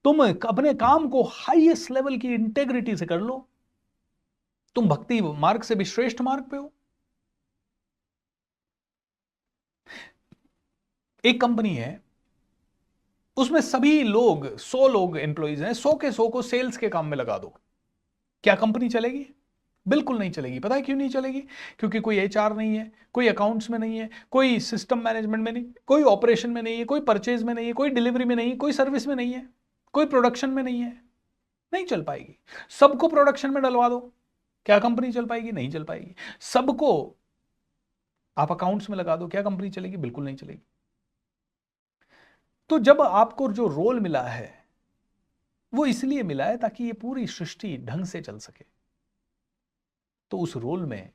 तुम अपने काम को हाईएस्ट लेवल की इंटेग्रिटी से कर लो, तुम भक्ति मार्ग से भी श्रेष्ठ मार्ग पे हो। एक कंपनी है, उसमें सभी लोग, 100 लोग एम्प्लॉइज हैं, 100 के 100 को सेल्स के काम में लगा दो, क्या कंपनी चलेगी? बिल्कुल नहीं चलेगी। पता है क्यों नहीं चलेगी? क्योंकि कोई एचआर नहीं है, कोई अकाउंट्स में नहीं है, कोई सिस्टम मैनेजमेंट में नहीं, कोई ऑपरेशन में नहीं है, कोई परचेज में नहीं है, कोई डिलीवरी में नहीं है, कोई सर्विस में नहीं है, कोई प्रोडक्शन में नहीं है। नहीं चल पाएगी। सबको प्रोडक्शन में डलवा दो, क्या कंपनी चल पाएगी? नहीं चल पाएगी। सबको आप अकाउंट्स में लगा दो, क्या कंपनी चलेगी? बिल्कुल नहीं चलेगी। तो जब आपको जो रोल मिला है वो इसलिए मिला है ताकि ये पूरी सृष्टि ढंग से चल सके, तो उस रोल में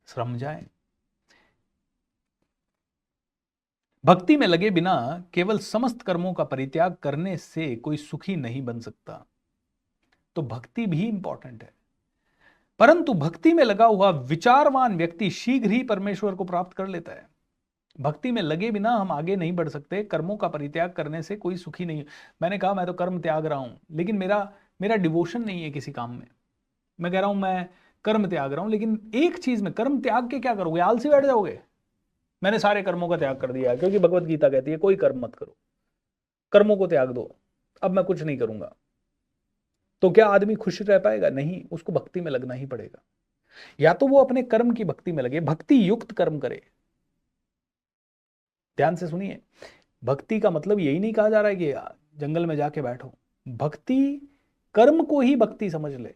श्रम जाए। भक्ति में लगे बिना केवल समस्त कर्मों का परित्याग करने से कोई सुखी नहीं बन सकता। तो भक्ति भी इंपॉर्टेंट है, परंतु भक्ति में लगा हुआ विचारवान व्यक्ति शीघ्र ही परमेश्वर को प्राप्त कर लेता है। भक्ति में लगे बिना हम आगे नहीं बढ़ सकते। कर्मों का परित्याग करने से कोई सुखी नहीं। मैंने कहा मैं तो कर्म त्याग रहा हूं, लेकिन मेरा मेरा डिवोशन नहीं है किसी काम में। मैं कह रहा हूं मैं कर्म त्याग रहा हूं, लेकिन एक चीज में कर्म त्याग के क्या करोगे? आलसी बैठ जाओगे? मैंने सारे कर्मों का त्याग कर दिया, क्योंकि भगवत गीता कहती है कोई कर्म मत करो, कर्मों को त्याग दो, अब मैं कुछ नहीं करूंगा। तो क्या आदमी खुश रह पाएगा? नहीं, उसको भक्ति में लगना ही पड़ेगा। या तो वो अपने कर्म की भक्ति में लगे, भक्ति युक्त कर्म करे। ध्यान से सुनिए, भक्ति का मतलब यही नहीं कहा जा रहा है कि जंगल में जाके बैठो। भक्ति, कर्म को ही भक्ति समझ ले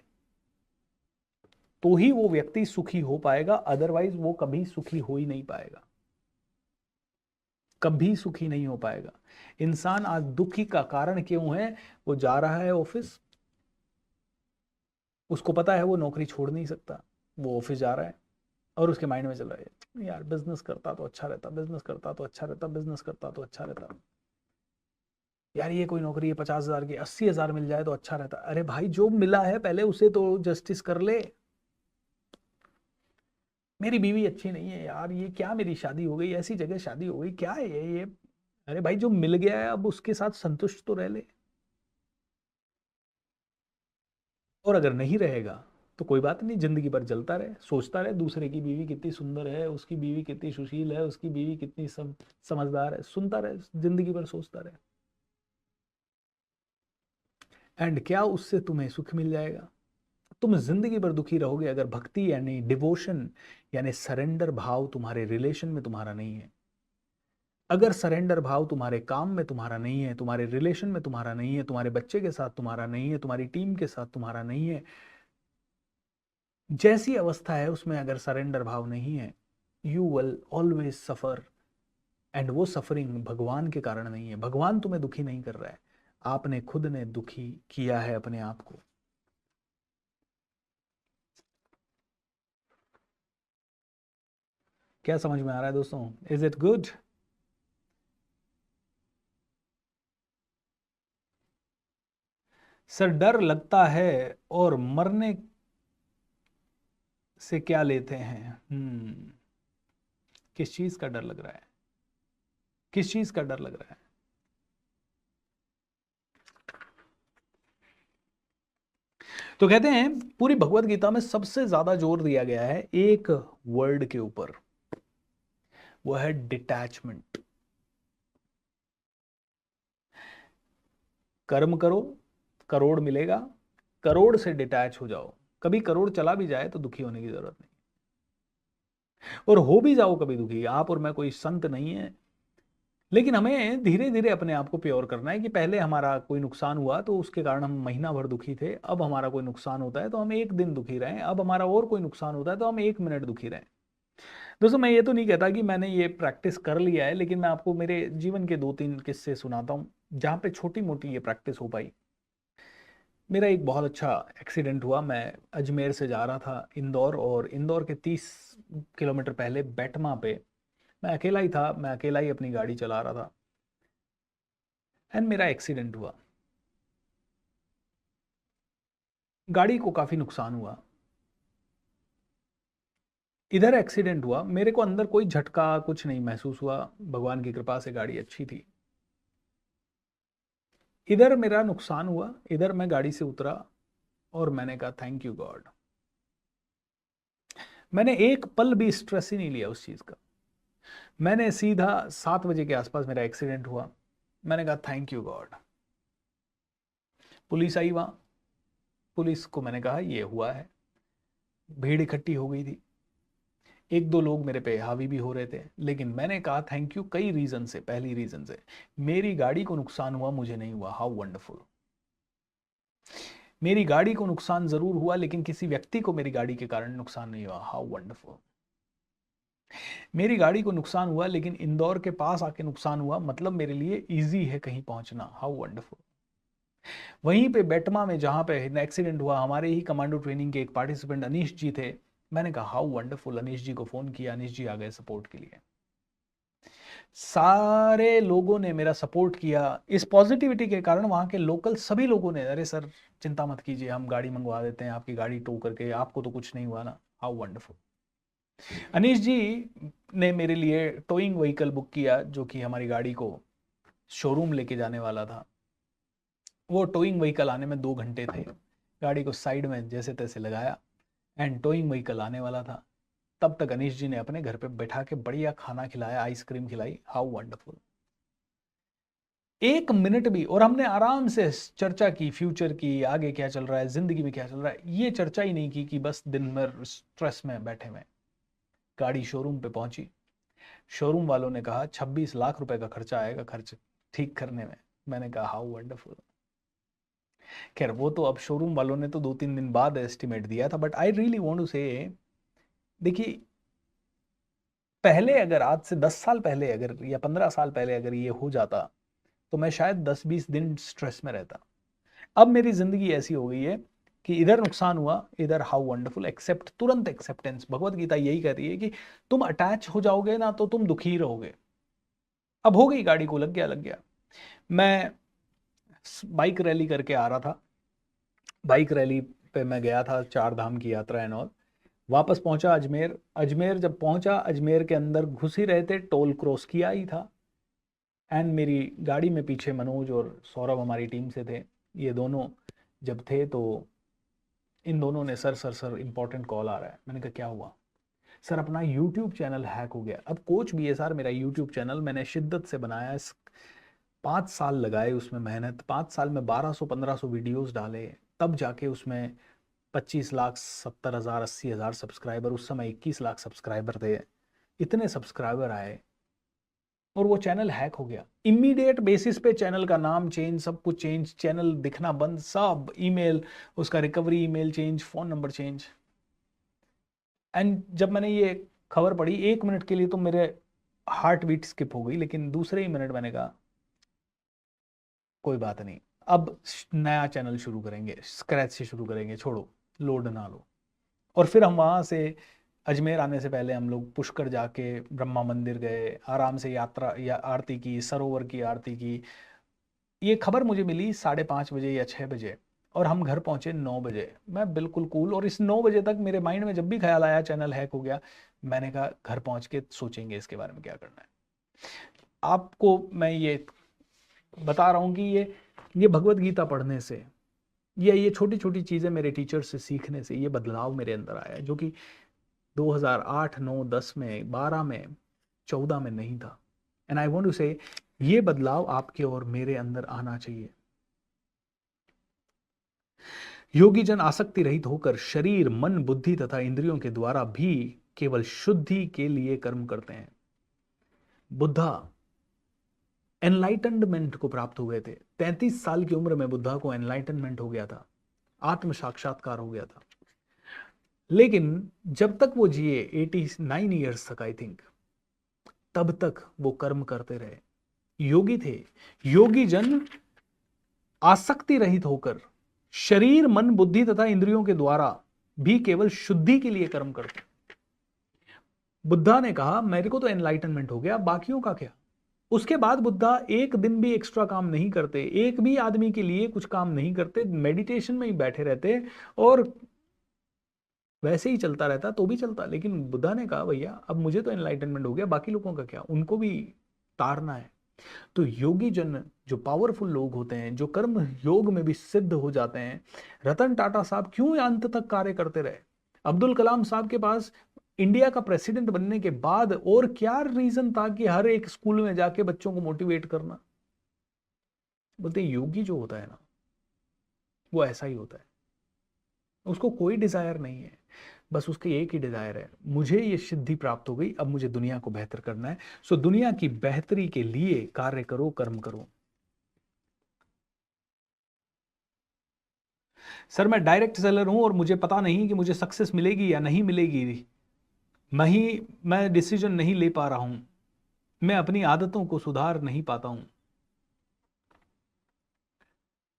तो ही वो व्यक्ति सुखी हो पाएगा, अदरवाइज वो कभी सुखी हो ही नहीं पाएगा, कभी सुखी नहीं हो पाएगा। इंसान आज दुखी का कारण क्यों है? वो जा रहा है ऑफिस, उसको पता है वो नौकरी छोड़ नहीं सकता, वो ऑफिस जा रहा है और उसके माइंड में चल रहा है यार बिजनेस करता तो अच्छा रहता, बिजनेस करता तो अच्छा रहता, बिजनेस करता तो अच्छा रहता, यार ये कोई नौकरी है 50,000 की, 80,000 मिल जाए तो अच्छा रहता। अरे भाई जो मिला है पहले उसे तो जस्टिस कर ले। मेरी बीवी अच्छी नहीं है यार, ये क्या, मेरी शादी हो गई, ऐसी जगह शादी हो गई, क्या है ये? अरे भाई जो मिल गया है अब उसके साथ संतुष्ट तो रह ले। और अगर नहीं रहेगा तो कोई बात नहीं, जिंदगी भर जलता रहे, सोचता रहे दूसरे की बीवी कितनी सुंदर है, उसकी बीवी कितनी सुशील है, उसकी बीवी कितनी समझदार है, सुनता रहे, जिंदगी भर सोचता रहे। एंड क्या उससे तुम्हें सुख मिल जाएगा? तुम जिंदगी भर दुखी रहोगे अगर भक्ति यानी डिवोशन यानी सरेंडर भाव तुम्हारे रिलेशन में तुम्हारा नहीं है। अगर सरेंडर भाव तुम्हारे काम में तुम्हारा नहीं है, तुम्हारे रिलेशन में तुम्हारा नहीं है, तुम्हारे बच्चे के साथ तुम्हारा नहीं है, तुम्हारी टीम के साथ तुम्हारा नहीं है, जैसी अवस्था है उसमें अगर सरेंडर भाव नहीं है, you will always suffer. And वो सफरिंग भगवान के कारण नहीं है, भगवान तुम्हें दुखी नहीं कर रहा है, आपने खुद ने दुखी किया है अपने आप को। क्या समझ में आ रहा है दोस्तों? Is it good? सर डर लगता है और मरने से क्या लेते हैं? किस चीज का डर लग रहा है? किस चीज का डर लग रहा है? तो कहते हैं पूरी भगवत गीता में सबसे ज्यादा जोर दिया गया है एक वर्ड के ऊपर, वो है डिटैचमेंट। कर्म करो, करोड़ मिलेगा, करोड़ से डिटैच हो जाओ। कभी करोड़ चला भी जाए तो दुखी होने की जरूरत नहीं, और हो भी जाओ कभी दुखी, आप और मैं कोई संत नहीं है। लेकिन हमें धीरे धीरे अपने आप को प्योर करना है कि पहले हमारा कोई नुकसान हुआ तो उसके कारण हम महीना भर दुखी थे, अब हमारा कोई नुकसान होता है तो हम एक दिन दुखी रहें, अब हमारा और कोई नुकसान होता है तो हम एक मिनट दुखी रहें। दोस्तों, मैं ये तो नहीं कहता कि मैंने ये प्रैक्टिस कर लिया है, लेकिन मैं आपको मेरे जीवन के 2-3 किस्से सुनाता हूँ जहाँ पे छोटी मोटी ये प्रैक्टिस हो पाई। मेरा एक बहुत अच्छा एक्सीडेंट हुआ। मैं अजमेर से जा रहा था इंदौर, और इंदौर के 30 किलोमीटर पहले बेटमा पे मैं अकेला ही था, मैं अकेला ही अपनी गाड़ी चला रहा था, एंड मेरा एक्सीडेंट हुआ। गाड़ी को काफ़ी नुकसान हुआ। इधर एक्सीडेंट हुआ, मेरे को अंदर कोई झटका कुछ नहीं महसूस हुआ, भगवान की कृपा से गाड़ी अच्छी थी। इधर मेरा नुकसान हुआ, इधर मैं गाड़ी से उतरा और मैंने कहा थैंक यू गॉड। मैंने एक पल भी स्ट्रेस ही नहीं लिया उस चीज़ का। मैंने सीधा 7 बजे के आसपास मेरा एक्सीडेंट हुआ, मैंने कहा थैंक यू गॉड। पुलिस आई वहाँ, पुलिस को मैंने कहा ये हुआ है। भीड़ इकट्ठी हो गई थी, एक दो लोग मेरे पे हावी भी हो रहे थे, लेकिन मैंने कहा थैंक यू कई रीजन से। पहली रीजन से मेरी गाड़ी को नुकसान हुआ, मुझे नहीं हुआ, हाउ वंडरफुल। मेरी गाड़ी को नुकसान जरूर हुआ, लेकिन किसी व्यक्ति को मेरी गाड़ी के कारण नुकसान नहीं हुआ, हाउ वंडरफुल। मेरी गाड़ी को नुकसान हुआ, लेकिन इंदौर के पास आके नुकसान हुआ, मतलब मेरे लिए इजी है कहीं पहुंचना, हाउ वंडरफुल। वहीं पे बेटमा में जहां पे एक्सीडेंट हुआ, हमारे ही कमांडो ट्रेनिंग के एक पार्टिसिपेंट अनीश जी थे। मैंने कहा हाउ वंडरफुल, अनीश जी को फोन किया, अनीश जी आ गए सपोर्ट के लिए। सारे लोगों ने मेरा सपोर्ट किया। इस पॉजिटिविटी के कारण वहां के लोकल सभी लोगों ने, अरे सर चिंता मत कीजिए, हम गाड़ी मंगवा देते हैं, आपकी गाड़ी टो करके, आपको तो कुछ नहीं हुआ ना, हाउ वंडरफुल। अनीश जी ने मेरे लिए टोइंग व्हीकल बुक किया, जो कि हमारी गाड़ी को शोरूम लेके जाने वाला था। वो टोइंग व्हीकल आने में 2 घंटे थे। गाड़ी को साइड में जैसे तैसे लगाया, एंड टोइंग व्हीकल आने वाला था। तब तक अनीश जी ने अपने घर पे बैठा के बढ़िया खाना खिलाया, आइसक्रीम खिलाई, हाउ वंडरफुल। एक मिनट भी, और हमने आराम से चर्चा की फ्यूचर की, आगे क्या चल रहा है, जिंदगी में क्या चल रहा है, ये चर्चा ही नहीं की कि बस दिन भर स्ट्रेस में बैठे हुए। गाड़ी शोरूम पे पहुंची, शोरूम वालों ने कहा 26 लाख रुपए का खर्चा आएगा खर्च ठीक करने में। मैंने कहा हाउ वंडरफुल। खैर वो तो अब शोरूम वालों ने तो 2-3 दिन बाद एस्टिमेट दिया था, but I really want to say, देखिए पहले अगर आज से 10 साल पहले अगर या 15 साल पहले अगर ये हो जाता तो मैं शायद 10-20 दिन स्ट्रेस में रहता। अब मेरी जिंदगी ऐसी हो गई है कि इधर नुकसान हुआ, इधर हाउ वंडरफुल, एक्सेप्ट, तुरंत एक्सेप्टेंस। भगवत गीता यही कहती है कि तुम अटैच हो जाओगे ना तो तुम दुखी ही रहोगे। अब हो गई, गाड़ी को लग गया, लग गया। मैं बाइक रैली करके आ रहा था, बाइक रैली पे मैं गया था, 4 धाम की यात्रा एंड ऑल। वापस पहुंचा अजमेर, अजमेर जब पहुंचा, अजमेर के अंदर घुस ही रहे थे, टोल क्रॉस किया ही था, एंड मेरी गाड़ी में पीछे मनोज और सौरभ हमारी टीम से थे। ये दोनों जब थे तो इन दोनों ने sir sir sir important call आ रहा है। मैंने कहा क्या हुआ? सर अपना यूट्यूब चैनल हैक हो गया। अब कोच भी है सर, मेरा यूट्यूब चैनल मैंने शिद्दत से बनाया, 5 साल लगाए उसमें मेहनत, 5 साल में 1200-1500 वीडियोस डाले, तब जाके उसमें 25 लाख 70,000 80,000 सब्सक्राइबर, उस समय 21 लाख सब्सक्राइबर थे, इतने सब्सक्राइबर आए, और वो चैनल हैक हो गया। इमीडिएट बेसिस पे चैनल का नाम चेंज, सब कुछ चेंज, चैनल दिखना बंद, सब ईमेल, उसका recovery email change, phone number change. And जब मैंने ये खबर पढ़ी, 1 मिनट के लिए तो मेरे हार्ट बीट स्किप हो गई, लेकिन दूसरे ही मिनट मैंने कहा कोई बात नहीं, अब नया चैनल शुरू करेंगे, स्क्रैच से शुरू करेंगे, छोड़ो, लोड ना लो। और फिर हम वहाँ से अजमेर आने से पहले हम लोग पुष्कर जाके ब्रह्मा मंदिर गए, आराम से यात्रा या आरती की, सरोवर की आरती की। ये खबर मुझे मिली 5:30 बजे या 6 बजे, और हम घर पहुंचे 9 बजे। मैं बिल्कुल कूल, और इस 9 बजे तक मेरे माइंड में जब भी ख्याल आया चैनल हैक हो गया, मैंने कहा घर पहुंच के सोचेंगे इसके बारे में क्या करना है। आपको मैं ये बता रहा हूँ कि ये भगवत गीता पढ़ने से, ये छोटी छोटी चीज़ें मेरे टीचर से सीखने से ये बदलाव मेरे अंदर आया, जो कि 2008, 9, 10 में, 12 में 14 में नहीं था। एंड आई वांट टू से ये बदलाव आपके और मेरे अंदर आना चाहिए। योगी जन आसक्ति रहित होकर शरीर, मन, बुद्धि तथा इंद्रियों के द्वारा भी केवल शुद्धि के लिए कर्म करते हैं। बुद्धा एनलाइटनमेंट को प्राप्त हो गए थे। 33 साल की उम्र में बुद्धा को एनलाइटनमेंट हो गया था, आत्म साक्षात्कार हो गया था। लेकिन जब तक वो जिए 89 ईयर्स तक आई थिंक, तब तक वो कर्म करते रहे, योगी थे। योगी जन आसक्ति रहित होकर शरीर, मन, बुद्धि तथा इंद्रियों के द्वारा भी केवल शुद्धि के लिए कर्म करते। बुद्धा ने कहा मेरे को तो एनलाइटनमेंट हो गया, बाकियों का क्या। उसके बाद बुद्धा एक दिन भी एक्स्ट्रा काम नहीं करते, एक भी आदमी के लिए कुछ काम नहीं करते, मेडिटेशन में ही बैठे रहते और वैसे ही चलता रहता तो भी चलता। लेकिन बुद्धा ने कहा भैया अब मुझे तो एनलाइटनमेंट हो गया, बाकी लोगों का क्या, उनको भी तारना है। तो योगी जन जो पावरफुल लोग होते हैं, जो कर्म योग में भी सिद्ध हो जाते हैं, रतन टाटा साहब क्यों अंत तक कार्य करते रहे, अब्दुल कलाम साहब के पास इंडिया का प्रेसिडेंट बनने के बाद और क्या रीजन था कि हर एक स्कूल में जाके बच्चों को मोटिवेट करना। बोलते योगी जो होता है ना वो ऐसा ही होता है, उसको कोई डिजायर नहीं है, बस उसकी एक ही डिजायर है, मुझे ये सिद्धि प्राप्त हो गई, अब मुझे दुनिया को बेहतर करना है। सो दुनिया की बेहतरी के लिए कार्य करो, कर्म करो। सर मैं डायरेक्ट सेलर हूं और मुझे पता नहीं कि मुझे सक्सेस मिलेगी या नहीं मिलेगी, मैं डिसीजन नहीं ले पा रहा हूं, मैं अपनी आदतों को सुधार नहीं पाता हूं।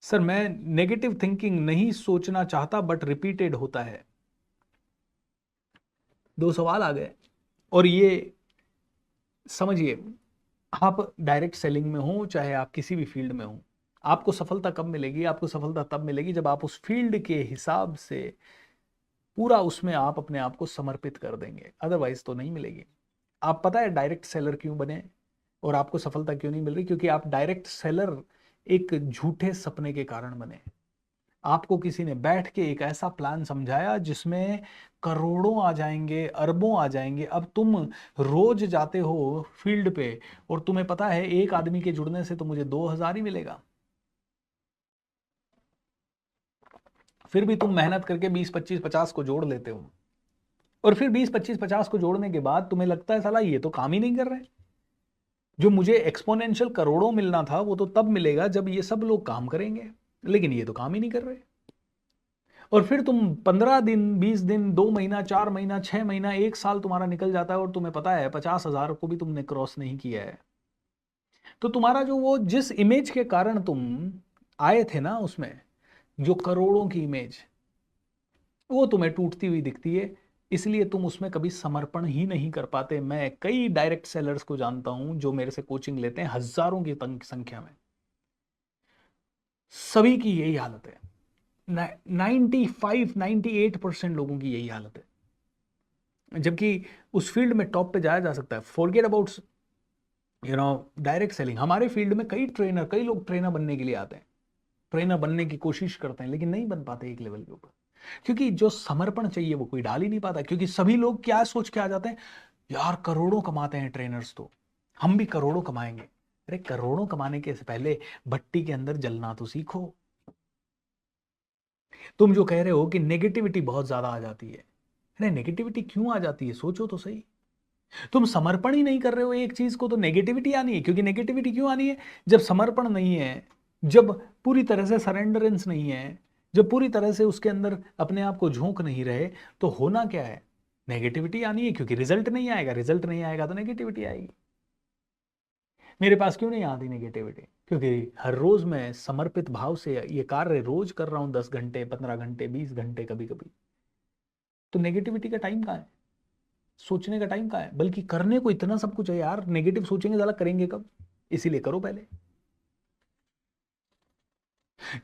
सर मैं नेगेटिव थिंकिंग नहीं सोचना चाहता बट रिपीटेड होता है। दो सवाल आ गए। और ये समझिए, आप डायरेक्ट सेलिंग में हो चाहे आप किसी भी फील्ड में हो, आपको सफलता कब मिलेगी? आपको सफलता तब मिलेगी जब आप उस फील्ड के हिसाब से पूरा उसमें आप अपने आप को समर्पित कर देंगे, अदरवाइज तो नहीं मिलेगी। आप पता है डायरेक्ट सेलर क्यों बने और आपको सफलता क्यों नहीं मिल रही? क्योंकि आप डायरेक्ट सेलर एक झूठे सपने के कारण बने। आपको किसी ने बैठ के एक ऐसा प्लान समझाया जिसमें करोड़ों आ जाएंगे, अरबों आ जाएंगे। अब तुम रोज जाते हो फील्ड पे और तुम्हें पता है एक आदमी के जुड़ने से तो मुझे 2000 ही मिलेगा, फिर भी तुम मेहनत करके 20, 25, 50 को जोड़ लेते हो और फिर 20, 25, 50 को जोड़ने के बाद तुम्हें लगता है साला ये तो काम ही नहीं कर रहे। जो मुझे एक्सपोनेंशियल करोड़ों मिलना था वो तो तब मिलेगा जब ये सब लोग काम करेंगे, लेकिन ये तो काम ही नहीं कर रहे। और फिर तुम 15 दिन, 20 दिन, 2 महीना, 4 महीना, 6 महीना, 1 साल तुम्हारा निकल जाता है और तुम्हें पता है 50,000 को भी तुमने क्रॉस नहीं किया है। तो तुम्हारा जो वो जिस इमेज के कारण तुम आए थे ना, उसमें जो करोड़ों की इमेज, वो तुम्हें टूटती हुई दिखती है, इसलिए तुम उसमें कभी समर्पण ही नहीं कर पाते। मैं कई डायरेक्ट सेलर्स को जानता हूं जो मेरे से कोचिंग लेते हैं, हजारों की संख्या में, सभी की यही हालत है। 95, 98% लोगों की यही हालत है। जबकि उस फील्ड में टॉप पे जाया जा सकता है। Forget about direct selling. हमारे फील्ड में कई लोग ट्रेनर बनने के लिए आते हैं, ट्रेनर बनने की कोशिश करते हैं, लेकिन नहीं बन पाते एक लेवल के ऊपर, क्योंकि जो समर्पण चाहिए वो कोई डाल ही नहीं पाता। क्योंकि सभी लोग क्या सोच के आ जाते हैं, यार करोड़ों कमाते हैं ट्रेनर्स, तो हम भी करोड़ों कमाएंगे। अरे करोड़ों कमाने के पहले भट्टी के अंदर जलना तो सीखो। तुम जो कह रहे हो कि नेगेटिविटी बहुत ज्यादा आ जाती है, अरे नेगेटिविटी क्यों आ जाती है सोचो तो सही। तुम समर्पण ही नहीं कर रहे हो एक चीज को तो नेगेटिविटी आनी है। क्योंकि नेगेटिविटी क्यों आनी है? जब समर्पण नहीं है, जब पूरी तरह से सरेंडरेंस नहीं है, जब पूरी तरह से उसके अंदर अपने आप को झोंक नहीं रहे, तो होना क्या है? नेगेटिविटी आनी है। क्योंकि रिजल्ट नहीं आएगा, रिजल्ट नहीं आएगा तो नेगेटिविटी आएगी। मेरे पास क्यों नहीं आती नेगेटिविटी? क्योंकि हर रोज मैं समर्पित भाव से ये कार्य रोज कर रहा हूं, 10 घंटे, 15 घंटे, 20 घंटे कभी कभी। तो नेगेटिविटी का टाइम कहाँ है? सोचने का टाइम कहाँ है? बल्कि करने को इतना सब कुछ है यार, नेगेटिव सोचेंगे ज़्यादा, करेंगे कब? इसीलिए करो पहले।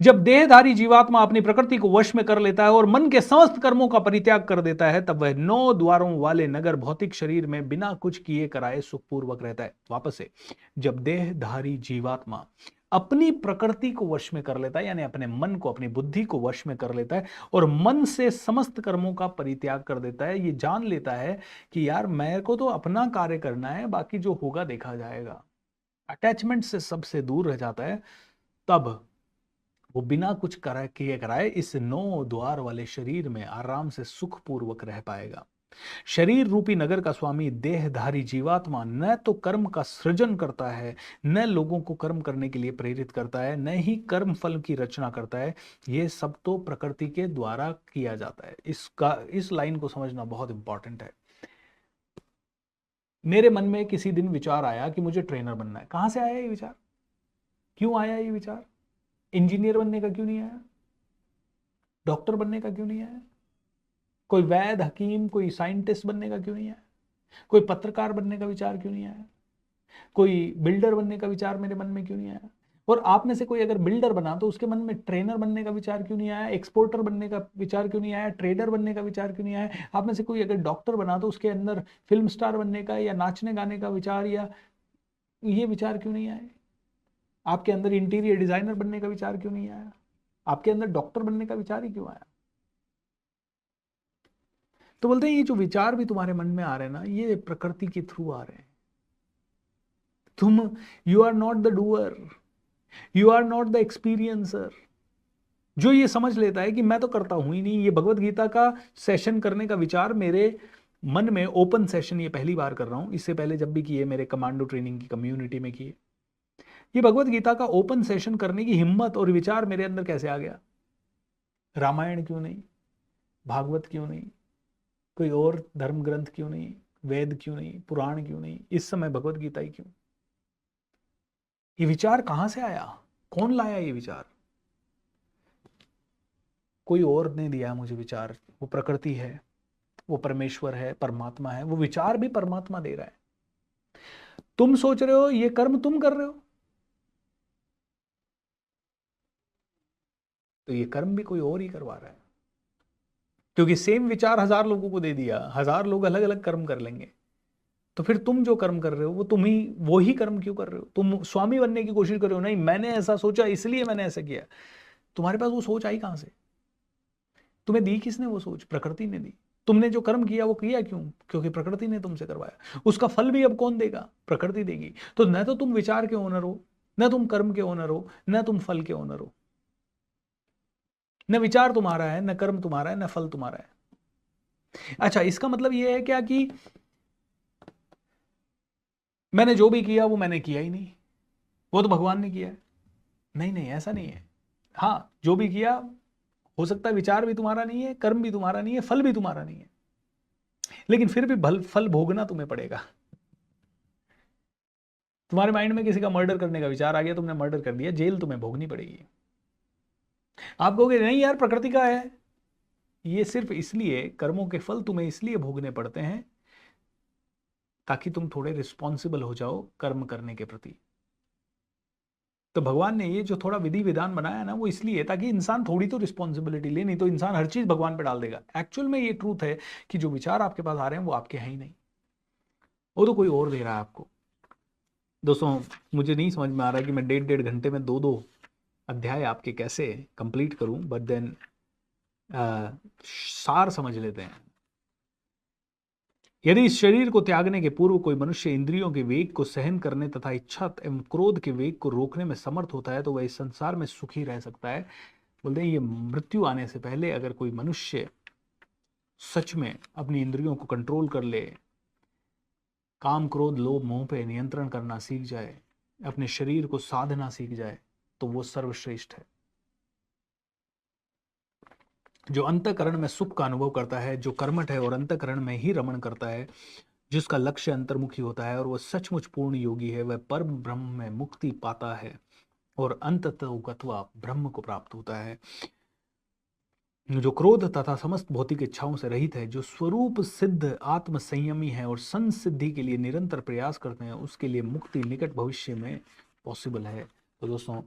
जब देहधारी जीवात्मा अपनी प्रकृति को वश में कर लेता है और मन के समस्त कर्मों का परित्याग कर देता है, तब वह 9 द्वारों वाले नगर भौतिक शरीर में बिना कुछ किए कराए सुखपूर्वक रहता है। वापस से, जब देहधारी जीवात्मा अपनी प्रकृति को वश में कर लेता है, यानी अपने मन को, अपनी बुद्धि को वश में कर लेता है और मन से समस्त कर्मों का परित्याग कर देता है। ये जान लेता है कि यार मेरे को तो अपना कार्य करना है, बाकी जो होगा देखा जाएगा। अटैचमेंट से सबसे दूर रह जाता है, तब वो बिना कुछ किए कराए इस 9 द्वार वाले शरीर में आराम से सुखपूर्वक रह पाएगा। शरीर रूपी नगर का स्वामी देहधारी जीवात्मा न तो कर्म का सृजन करता है, न लोगों को कर्म करने के लिए प्रेरित करता है, न ही कर्म फल की रचना करता है। ये सब तो प्रकृति के द्वारा किया जाता है। इस लाइन को समझना बहुत इंपॉर्टेंट है। मेरे मन में किसी दिन विचार आया कि मुझे ट्रेनर बनना है। कहां से आया ये विचार? क्यों आया ये विचार? इंजीनियर बनने का क्यों नहीं आया? डॉक्टर बनने का क्यों नहीं आया? कोई वैद, हकीम, कोई साइंटिस्ट बनने का क्यों नहीं आया? कोई पत्रकार बनने का विचार क्यों नहीं आया? कोई बिल्डर बनने का विचार मेरे मन में क्यों नहीं आया? और आप में से कोई अगर बिल्डर बना तो उसके मन में ट्रेनर बनने का विचार क्यों नहीं आया? एक्सपोर्टर बनने का विचार क्यों नहीं आया? ट्रेडर बनने का विचार क्यों नहीं आया? आप में से कोई अगर डॉक्टर बना तो उसके अंदर फिल्म स्टार बनने का या नाचने गाने का विचार या ये विचार क्यों नहीं आए? आपके अंदर इंटीरियर डिजाइनर बनने का विचार क्यों नहीं आया? आपके अंदर डॉक्टर बनने का विचार ही क्यों आया? तो बोलते हैं ये जो विचार भी तुम्हारे मन में आ रहे हैं ना, ये प्रकृति के थ्रू आ रहे हैं। You are not the doer, you are not the experiencer. जो ये समझ लेता है कि मैं तो करता हूं ही नहीं, ये भगवत गीता का सेशन करने का विचार मेरे मन में, ओपन सेशन ये पहली बार कर रहा हूं, इससे पहले जब भी किए मेरे कमांडो ट्रेनिंग की कम्युनिटी में किए। ये भगवत गीता का ओपन सेशन करने की हिम्मत और विचार मेरे अंदर कैसे आ गया? रामायण क्यों नहीं? भागवत क्यों नहीं? कोई और धर्म ग्रंथ क्यों नहीं? वेद क्यों नहीं? पुराण क्यों नहीं? इस समय भगवत गीता ही क्यों? ये विचार कहां से आया? कौन लाया ये विचार? कोई और ने दिया मुझे विचार। वो प्रकृति है, वो परमेश्वर है, परमात्मा है। वो विचार भी परमात्मा दे रहा है। तुम सोच रहे हो ये कर्म तुम कर रहे हो, तो ये कर्म भी कोई और ही करवा रहा है, क्योंकि सेम विचार 1000 लोगों को दे दिया, 1000 लोग अलग अलग कर्म कर लेंगे। तो फिर तुम जो कर्म कर रहे हो वो तुम ही, वो ही कर्म क्यों कर रहे हो? तुम स्वामी बनने की कोशिश कर रहे हो, नहीं मैंने ऐसा सोचा इसलिए मैंने ऐसा किया। तुम्हारे पास वो सोच आई कहां से? तुम्हें दी किसने वो सोच? प्रकृति ने दी। तुमने जो कर्म किया वो किया क्यों? क्योंकि प्रकृति ने तुमसे करवाया। उसका फल भी अब कौन देगा? प्रकृति देगी। तो न तो तुम विचार के ओनर हो, न तुम कर्म के ओनर हो, न तुम फल के ओनर हो। न विचार तुम्हारा है, न कर्म तुम्हारा है, न फल तुम्हारा है। अच्छा, इसका मतलब यह है क्या कि मैंने जो भी किया वो मैंने किया ही नहीं, वो तो भगवान ने किया है? नहीं नहीं, ऐसा नहीं है। हाँ, जो भी किया, हो सकता है विचार भी तुम्हारा नहीं है, कर्म भी तुम्हारा नहीं है, फल भी तुम्हारा नहीं है, लेकिन फिर भी फल भोगना तुम्हें पड़ेगा। तुम्हारे माइंड में किसी का मर्डर करने का विचार आ गया, तुमने मर्डर कर दिया, जेल तुम्हें भोगनी पड़ेगी। आप कहोगे नहीं यार प्रकृति का है। ये सिर्फ इसलिए, कर्मों के फल तुम्हें इसलिए भोगने पड़ते हैं ताकि तुम थोड़े रिस्पॉन्सिबल हो जाओ कर्म करने के प्रति। तो भगवान ने ये जो थोड़ा विधि विधान बनाया ना, वो इसलिए ताकि इंसान थोड़ी तो रिस्पॉन्सिबिलिटी ले, नहीं तो इंसान हर चीज भगवान पे डाल देगा। एक्चुअल में ये ट्रूथ है कि जो विचार आपके पास आ रहे हैं वो आपके हैं ही नहीं, वो तो कोई और दे रहा है आपको। दोस्तों, मुझे नहीं समझ में आ रहा है कि मैं 1.5 घंटे में 2 अध्याय आपके कैसे कंप्लीट करूं, बट देन सार समझ लेते हैं। यदि इस शरीर को त्यागने के पूर्व कोई मनुष्य इंद्रियों के वेग को सहन करने तथा इच्छा एवं क्रोध के वेग को रोकने में समर्थ होता है तो वह इस संसार में सुखी रह सकता है। बोलते हैं ये मृत्यु आने से पहले अगर कोई मनुष्य सच में अपनी इंद्रियों को कंट्रोल कर ले, काम क्रोध लोभ मोह पे नियंत्रण करना सीख जाए, अपने शरीर को साधना सीख जाए, तो वो सर्वश्रेष्ठ है। जो अंतःकरण में सुख का अनुभव करता है, जो कर्मठ है और अंतःकरण में ही रमण करता है, जिसका लक्ष्य अंतर्मुखी होता है और वह सचमुच पूर्ण योगी है, वह परम ब्रह्म में मुक्ति पाता है और अंततः गत्वा ब्रह्म को प्राप्त होता है। जो क्रोध तथा समस्त भौतिक इच्छाओं से रहित है, जो स्वरूप सिद्ध आत्म संयमी है और संसिद्धि के लिए निरंतर प्रयास करते हैं, उसके लिए मुक्ति निकट भविष्य में पॉसिबल है। तो दोस्तों,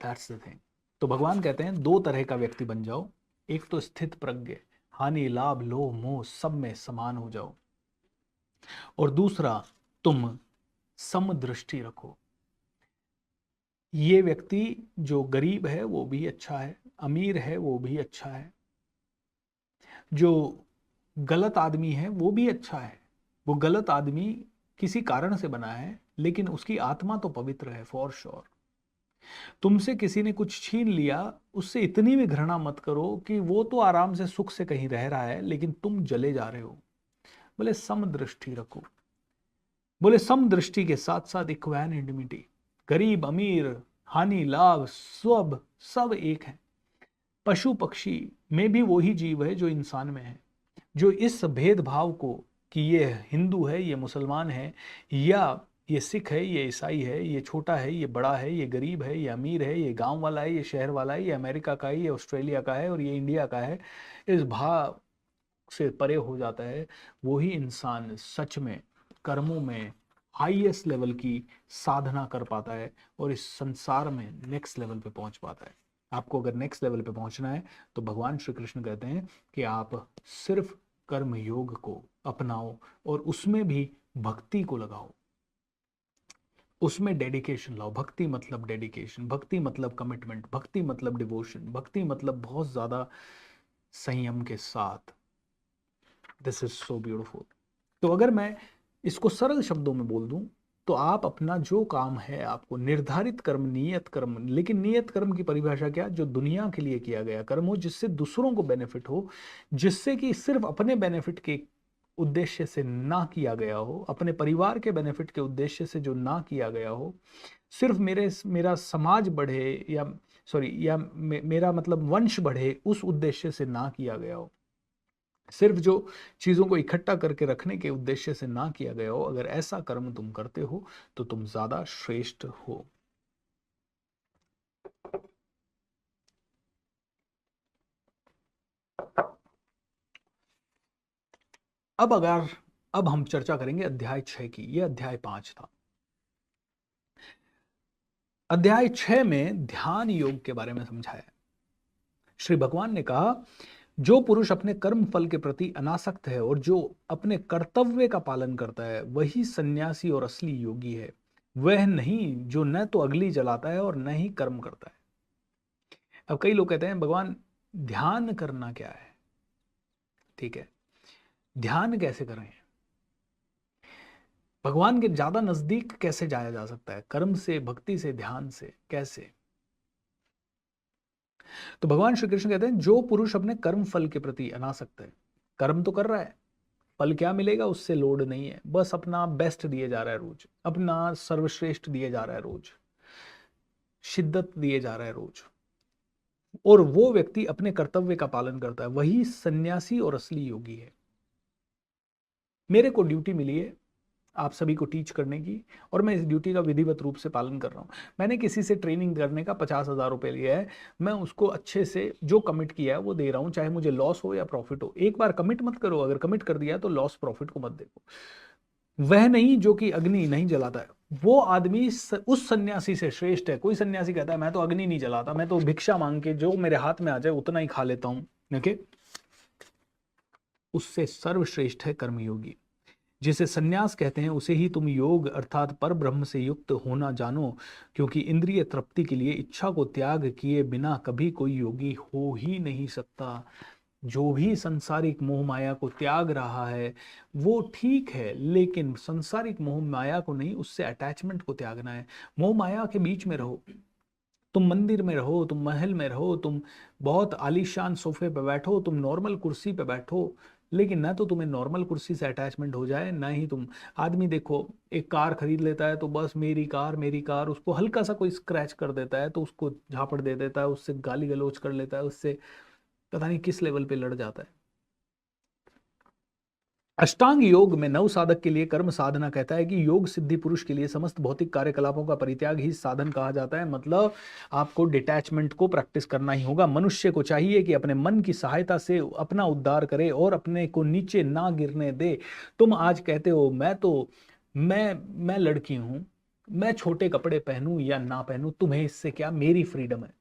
दैट्स द थिंग। तो भगवान कहते हैं 2 तरह का व्यक्ति बन जाओ। एक तो स्थित प्रज्ञ, हानि लाभ लोभ मोह सब में समान हो जाओ, और दूसरा तुम समदृष्टि रखो। ये व्यक्ति जो गरीब है वो भी अच्छा है, अमीर है वो भी अच्छा है, जो गलत आदमी है वो भी अच्छा है। वो गलत आदमी किसी कारण से बना है, लेकिन उसकी आत्मा तो पवित्र है फॉर श्योर। तुमसे किसी ने कुछ छीन लिया, उससे इतनी भी घृणा मत करो कि वो तो आराम से सुख से कहीं रह रहा है लेकिन तुम जले जा रहे हो। बोले समदृष्टि रखो। बोले समदृष्टि के साथ साथ इक्वानिमिटी, गरीब अमीर, हानि लाभ, सब एक है। पशु पक्षी में भी वही जीव है जो इंसान में है। जो इस भेदभाव को कि ये हिंदू है, ये मुसलमान है, या ये सिख है, ये ईसाई है, ये छोटा है, ये बड़ा है, ये गरीब है, ये अमीर है, ये गांव वाला है, ये शहर वाला है, ये अमेरिका का है, ये ऑस्ट्रेलिया का है और ये इंडिया का है, इस भाव से परे हो जाता है, वही इंसान सच में कर्मों में हाईएस्ट लेवल की साधना कर पाता है और इस संसार में नेक्स्ट लेवल पे पहुंच पाता है। आपको अगर नेक्स्ट लेवल पे पहुंचना है तो भगवान श्री कृष्ण कहते हैं कि आप सिर्फ कर्म योग को अपनाओ और उसमें भी भक्ति को लगाओ, उसमें डेडिकेशन लाओ। भक्ति मतलब डेडिकेशन, भक्ति मतलब कमिटमेंट, भक्ति मतलब डिवोशन, भक्ति मतलब बहुत ज्यादा संयम के साथ। This is so beautiful. तो अगर मैं इसको सरल शब्दों में बोल दूं तो आप अपना जो काम है, आपको निर्धारित कर्म, नियत कर्म, लेकिन नियत कर्म की परिभाषा क्या? जो दुनिया के लिए किया गया कर्म हो, जिससे दूसरों को बेनिफिट हो, जिससे कि सिर्फ अपने बेनिफिट के उद्देश्य से ना किया गया हो, अपने परिवार के बेनिफिट के उद्देश्य से जो ना किया गया हो, सिर्फ मेरा समाज बढ़े या मेरा मतलब वंश बढ़े उस उद्देश्य से ना किया गया हो, सिर्फ जो चीजों को इकट्ठा करके रखने के उद्देश्य से ना किया गया हो, अगर ऐसा कर्म तुम करते हो तो तुम ज्यादा श्रेष्ठ हो। अब हम चर्चा करेंगे अध्याय 6 की। यह अध्याय 5 था। अध्याय 6 में ध्यान योग के बारे में समझाया। श्री भगवान ने कहा, जो पुरुष अपने कर्म फल के प्रति अनासक्त है और जो अपने कर्तव्य का पालन करता है, वही सन्यासी और असली योगी है। वह नहीं जो न तो अग्नि जलाता है और न ही कर्म करता है। अब कई लोग कहते हैं भगवान ध्यान करना क्या है? ठीक है, ध्यान कैसे करें? भगवान के ज्यादा नजदीक कैसे जाया जा सकता है? कर्म से, भक्ति से, ध्यान से कैसे? तो भगवान श्री कृष्ण कहते हैं जो पुरुष अपने कर्म फल के प्रति अनासक्त है, कर्म तो कर रहा है, फल क्या मिलेगा उससे लोड नहीं है, बस अपना बेस्ट दिए जा रहा है रोज, अपना सर्वश्रेष्ठ दिए जा रहा है रोज, शिद्दत दिए जा रहा है रोज, और वो व्यक्ति अपने कर्तव्य का पालन करता है, वही सन्यासी और असली योगी है। मेरे को ड्यूटी मिली है आप सभी को टीच करने की, और मैं इस ड्यूटी का विधिवत रूप से पालन कर रहा हूं। मैंने किसी से ट्रेनिंग करने का 50,000 रुपए लिया है, मैं उसको अच्छे से जो कमिट किया है वो दे रहा हूं, चाहे मुझे लॉस हो या प्रॉफिट हो। एक बार कमिट मत करो, अगर कमिट कर दिया तो लॉस प्रॉफिट को मत देखो। वह नहीं जो कि अग्नि नहीं जलाता है, वो आदमी उस सन्यासी से श्रेष्ठ है। कोई सन्यासी कहता है मैं तो अग्नि नहीं जलाता, मैं तो भिक्षा मांग के जो मेरे हाथ में आ जाए उतना ही खा लेता हूं, देखिए उससे सर्वश्रेष्ठ है कर्मयोगी। जिसे सन्यास कहते हैं उसे ही तुम योग अर्थात पर ब्रह्म से युक्त होना जानो, क्योंकि इंद्रिय तृप्ति के लिए इच्छा को त्याग किए बिना कभी कोई योगी हो ही नहीं सकता। जो भी संसारिक मोह माया को त्याग रहा है वो ठीक है, लेकिन संसारिक मोह माया को नहीं, उससे अटैचमेंट को त्यागना है। मोह माया के बीच में रहो, तुम मंदिर में रहो, तुम महल में रहो, तुम बहुत आलीशान सोफे पे बैठो, तुम नॉर्मल कुर्सी पे बैठो, लेकिन ना तो तुम्हें नॉर्मल कुर्सी से अटैचमेंट हो जाए, ना ही तुम आदमी देखो एक कार खरीद लेता है तो बस मेरी कार मेरी कार, उसको हल्का सा कोई स्क्रैच कर देता है तो उसको झापड़ दे देता है, उससे गाली गलौज कर लेता है, उससे पता नहीं किस लेवल पे लड़ जाता है। अष्टांग योग में नव साधक के लिए कर्म साधना कहता है कि योग सिद्धि पुरुष के लिए समस्त भौतिक कार्यकलापों का परित्याग ही साधन कहा जाता है। मतलब आपको डिटैचमेंट को प्रैक्टिस करना ही होगा। मनुष्य को चाहिए कि अपने मन की सहायता से अपना उद्धार करे और अपने को नीचे ना गिरने दे। तुम आज कहते हो मैं लड़की हूं, मैं छोटे कपड़े पहनूं या ना पहनूं, तुम्हें इससे क्या, मेरी फ्रीडम है।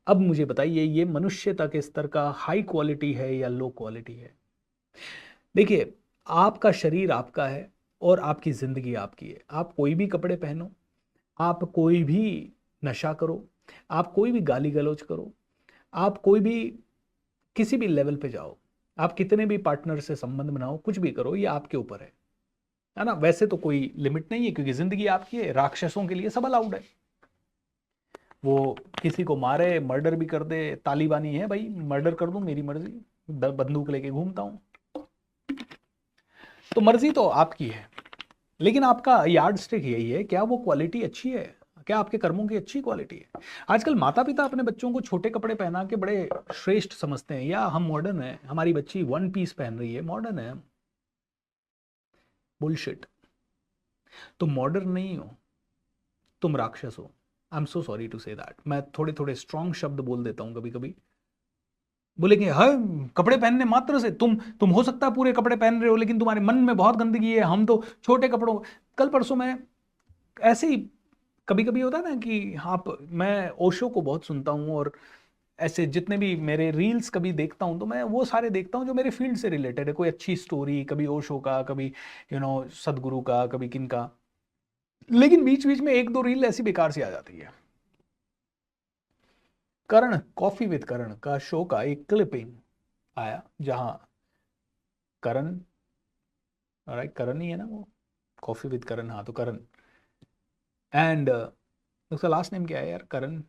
अब मुझे बताइए ये मनुष्यता के स्तर का हाई क्वालिटी है या लो क्वालिटी है? देखिए आपका शरीर आपका है, और आपकी जिंदगी आपकी है। आप कोई भी कपड़े पहनो, आप कोई भी नशा करो, आप कोई भी गाली गलौज करो, आप कोई भी किसी भी लेवल पे जाओ, आप कितने भी पार्टनर से संबंध बनाओ, कुछ भी करो, ये आपके ऊपर है ना। वैसे तो कोई लिमिट नहीं है क्योंकि जिंदगी आपकी है। राक्षसों के लिए सब अलाउड है, वो किसी को मारे, मर्डर भी कर दे। तालिबानी है भाई, मर्डर कर दूं मेरी मर्जी, बंदूक लेके घूमता हूं, तो मर्जी तो आपकी है। लेकिन आपका यार्ड स्टिक यही है, क्या वो क्वालिटी अच्छी है, क्या आपके कर्मों की अच्छी क्वालिटी है। आजकल माता पिता अपने बच्चों को छोटे कपड़े पहना के बड़े श्रेष्ठ समझते हैं, या हम मॉडर्न है, हमारी बच्ची वन पीस पहन रही है, मॉडर्न है। बुलशिट। तुम मॉडर्न नहीं हो, तुम राक्षस हो। I am so sorry to say that. मैं थोड़े थोड़े स्ट्रॉन्ग शब्द बोल देता हूं कभी कभी। बोलेंगे हाँ, कपड़े पहनने मात्र से तुम हो सकता है पूरे कपड़े पहन रहे हो लेकिन तुम्हारे मन में बहुत गंदगी है, हम तो छोटे कपड़ों। कल परसों मैं ऐसे ही, कभी कभी होता है ना कि आप, मैं ओशो को बहुत सुनता हूँ, और ऐसे जितने भी मेरे रील्स कभी देखता हूँ तो मैं वो सारे देखता हूँ जो मेरे फील्ड से रिलेटेड है। कोई अच्छी स्टोरी, कभी ओशो का, कभी सदगुरु का, कभी किन का। लेकिन बीच बीच में एक दो रील ऐसी बेकार सी आ जाती है। करण, कॉफी विद करण का शो का एक क्लिपिंग आया जहां करण, राइट, करण ही है ना वो, कॉफी विद करण, हाँ तो करण, एंड उसका लास्ट नेम क्या है यार, करण,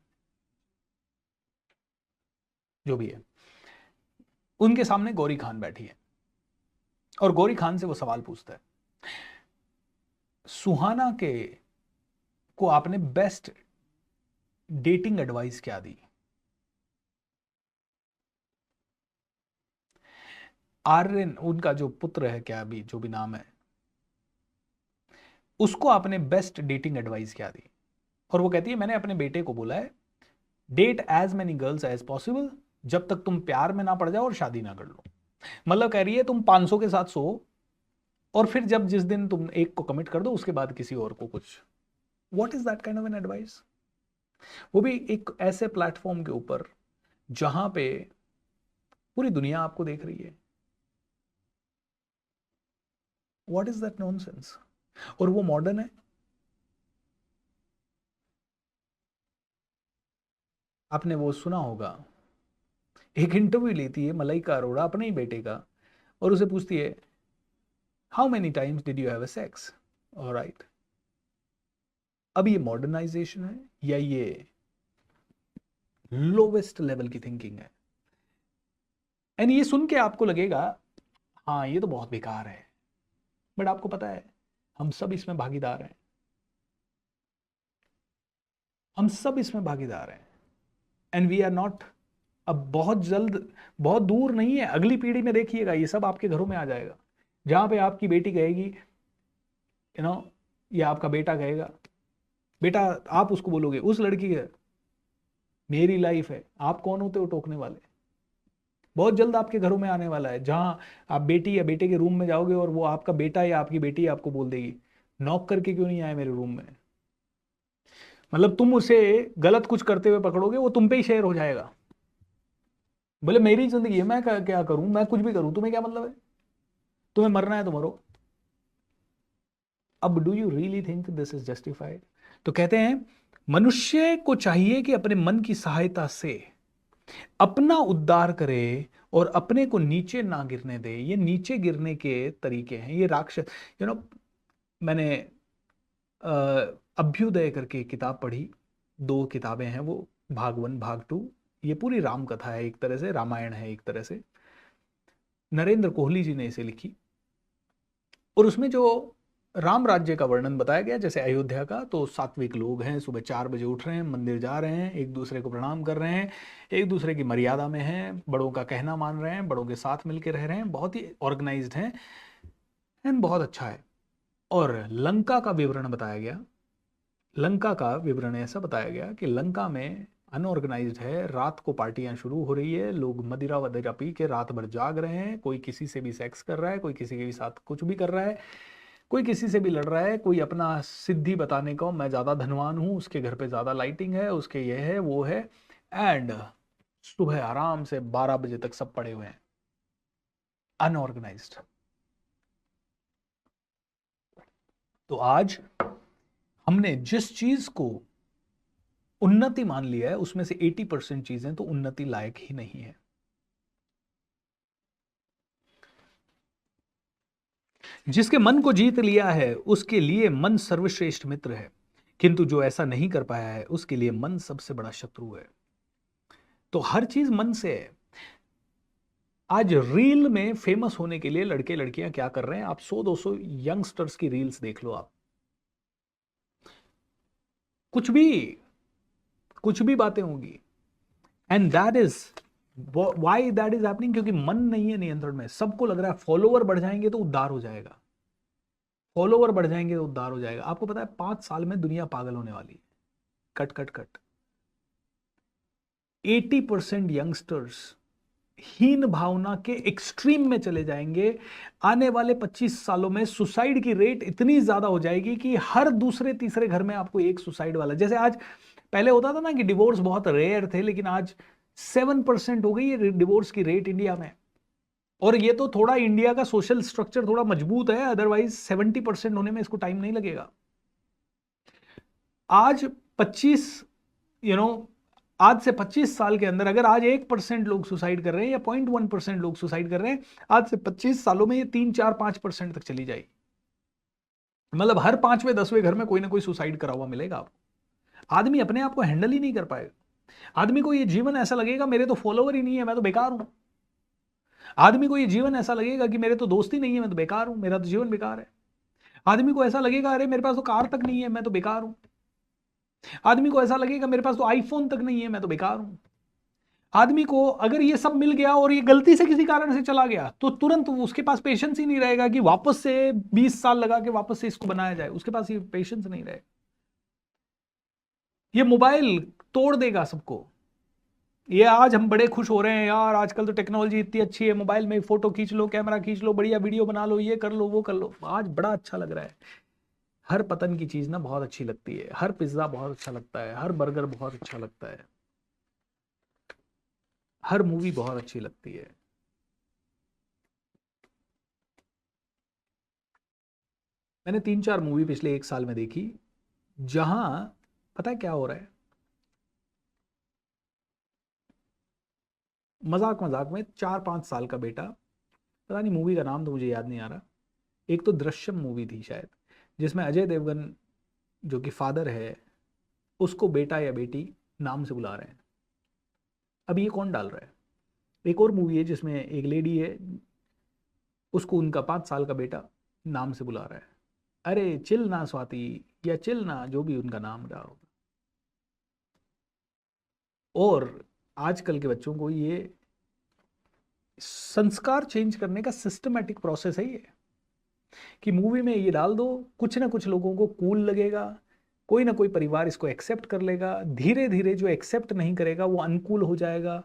जो भी है। उनके सामने गौरी खान बैठी है और गौरी खान से वो सवाल पूछता है, सुहाना के को आपने बेस्ट डेटिंग एडवाइस क्या दी। आर्यन उनका जो पुत्र है, क्या भी जो भी नाम है, उसको आपने बेस्ट डेटिंग एडवाइस क्या दी। और वो कहती है, मैंने अपने बेटे को बोला है, date as many girls as possible, जब तक तुम प्यार में ना पड़ जाओ और शादी ना कर लो। मतलब कह रही है तुम 500 के साथ सो, और फिर जब जिस दिन तुम एक को कमिट कर दो उसके बाद किसी और को कुछ। What is that kind of an advice. वो भी एक ऐसे प्लेटफॉर्म के ऊपर जहां पे पूरी दुनिया आपको देख रही है। What is that nonsense. और वो मॉडर्न है। आपने वो सुना होगा, एक इंटरव्यू लेती है मलाइका अरोड़ा अपने ही बेटे का, और उसे पूछती है, how many times did you have a sex. Alright, अब ये मॉडर्नाइजेशन है या ये लोवेस्ट लेवल की थिंकिंग है। एंड ये सुन के आपको लगेगा हाँ ये तो बहुत बेकार है, बट आपको पता है हम सब इसमें भागीदार हैं, हम सब इसमें भागीदार हैं। एंड वी आर नॉट, अब बहुत जल्द, बहुत दूर नहीं है, अगली पीढ़ी में देखिएगा ये सब आपके घरों में आ जाएगा, जहां पे आपकी बेटी कहेगी, या आपका बेटा कहेगा, बेटा, आप उसको बोलोगे उस लड़की है, मेरी लाइफ है, आप कौन होते हो टोकने वाले। बहुत जल्द आपके घरों में आने वाला है, जहां आप बेटी या बेटे के रूम में जाओगे और वो आपका बेटा या आपकी बेटी आपको बोल देगी, नॉक करके क्यों नहीं आए मेरे रूम में। मतलब तुम उसे गलत कुछ करते हुए पकड़ोगे, वो तुम पे ही शेयर हो जाएगा। बोले मेरी जिंदगी है, मैं क्या करूं, मैं कुछ भी करूं, तुम्हें क्या मतलब है, तुम्हें मरना है तो मरो। अब do you really think this is justified. तो कहते हैं मनुष्य को चाहिए कि अपने मन की सहायता से अपना उद्धार करे और अपने को नीचे ना गिरने दे। ये नीचे गिरने के तरीके हैं, ये राक्षस। यू नो मैंने अ, अभ्युदय करके किताब पढ़ी, दो किताबें हैं वो, भाग वन भाग टू। ये पूरी राम कथा है, एक तरह से रामायण है एक तरह से, नरेंद्र कोहली जी ने इसे लिखी। और उसमें जो राम राज्य का वर्णन बताया गया, जैसे अयोध्या का, तो सात्विक लोग हैं, सुबह 4 बजे उठ रहे हैं, मंदिर जा रहे हैं, एक दूसरे को प्रणाम कर रहे हैं, एक दूसरे की मर्यादा में हैं, बड़ों का कहना मान रहे हैं, बड़ों के साथ मिलकर रह रहे हैं, बहुत ही ऑर्गेनाइज्ड हैं, एंड बहुत अच्छा है। और लंका का विवरण बताया गया, लंका का विवरण ऐसा बताया गया कि लंका में अनऑर्गेनाइज्ड है, रात को पार्टियां शुरू हो रही है, लोग मदिरा वदिरा पी के रात भर जाग रहे हैं, कोई किसी से भी सेक्स कर रहा है, कोई किसी के भी साथ कुछ भी कर रहा है, कोई किसी से भी लड़ रहा है, कोई अपना सिद्धि बताने को, मैं ज्यादा धनवान हूं, उसके घर पे ज्यादा लाइटिंग है, उसके ये है वो है, एंड सुबह आराम से 12 बजे तक सब पड़े हुए हैं, अनऑर्गेनाइज्ड। तो आज हमने जिस चीज को उन्नति मान लिया है उसमें से 80% चीजें तो उन्नति लायक ही नहीं है। जिसके मन को जीत लिया है उसके लिए मन सर्वश्रेष्ठ मित्र है, किंतु जो ऐसा नहीं कर पाया है उसके लिए मन सबसे बड़ा शत्रु है। तो हर चीज मन से है। आज रील में फेमस होने के लिए लड़के लड़कियां क्या कर रहे हैं, आप 100-200 यंगस्टर्स की रील्स देख लो, आप कुछ भी बातें होंगी। And that is why that is happening, क्योंकि मन नहीं है नियंत्रण में। सबको लग रहा है फॉलोवर बढ़ जाएंगे तो उद्धार हो जाएगा, फॉलोवर बढ़ जाएंगे तो उद्धार हो जाएगा। आपको पता है 5 साल में दुनिया पागल होने वाली है। कट कट कट 80% यंगस्टर्स हीन भावना के एक्सट्रीम में चले जाएंगे। आने वाले 25 सालों में सुसाइड की रेट इतनी ज्यादा हो जाएगी कि हर दूसरे तीसरे घर में आपको एक सुसाइड वाला, जैसे आज पहले होता था ना कि डिवोर्स बहुत रेयर थे, लेकिन आज 7% हो गई है डिवोर्स की रेट इंडिया में। और ये तो थोड़ा इंडिया का सोशल स्ट्रक्चर थोड़ा मजबूत है, अदरवाइज 70% होने में इसको टाइम नहीं लगेगा। आज 25 यू नो आज से 25 साल के अंदर अगर आज 1% लोग सुसाइड कर रहे हैं या 0.1% लोग सुसाइड कर रहे हैं, आज से 25 सालों में ये 3, 4, 5% तक चली जाएगी। मतलब हर 5वें 10वें घर में कोई ना कोई सुसाइड करा हुआ मिलेगा आपको। आदमी अपने आप को हैंडल ही नहीं कर पाएगा। आदमी को ये जीवन ऐसा लगेगा मेरे तो फॉलोवर ही नहीं है, मैं तो बेकार हूं। आदमी को ये जीवन ऐसा लगेगा कि मेरे तो दोस्त ही नहीं है, मैं तो बेकार हूं, मेरा तो जीवन बेकार है। आदमी को ऐसा लगेगा अरे मेरे पास तो कार तक नहीं है, मैं तो बेकार हूं। आदमी को ऐसा लगेगा मेरे पास तो आईफोन तक नहीं है, मैं तो बेकार हूं। आदमी को अगर ये सब मिल गया और ये गलती से किसी कारण से चला गया तो तुरंत उसके पास पेशेंस ही नहीं रहेगा कि वापस से 20 साल लगा के वापस से इसको बनाया जाए। उसके पास ये पेशेंस नहीं रहेगा। ये मोबाइल तोड़ देगा सबको। ये आज हम बड़े खुश हो रहे हैं यार, आजकल तो टेक्नोलॉजी इतनी अच्छी है, मोबाइल में फोटो खींच लो, कैमरा खींच लो, बढ़िया वीडियो बना लो, ये कर लो वो कर लो, आज बड़ा अच्छा लग रहा है। हर पतन की चीज ना बहुत अच्छी लगती है, हर पिज्जा बहुत अच्छा लगता है, हर बर्गर बहुत अच्छा लगता है, हर मूवी बहुत अच्छी लगती है। मैंने 3-4 मूवी पिछले 1 साल में देखी, जहां पता है क्या हो रहा है, मजाक मजाक में 4-5 साल का बेटा, पता नहीं मूवी का नाम तो मुझे याद नहीं आ रहा, एक तो दृश्यम मूवी थी शायद, जिसमें अजय देवगन जो कि फादर है उसको बेटा या बेटी नाम से बुला रहे हैं। अब ये कौन डाल रहा है? एक और मूवी है जिसमें एक लेडी है, उसको उनका 5 साल का बेटा नाम से बुला रहा है। अरे चिल ना स्वाति, या चिल ना, जो भी उनका नाम रहा होगा। और आजकल के बच्चों को ये संस्कार चेंज करने का सिस्टमेटिक प्रोसेस है ये, कि मूवी में ये डाल दो, कुछ ना कुछ लोगों को कूल लगेगा, कोई ना कोई परिवार इसको एक्सेप्ट कर लेगा, धीरे धीरे जो एक्सेप्ट नहीं करेगा वो अनकूल हो जाएगा,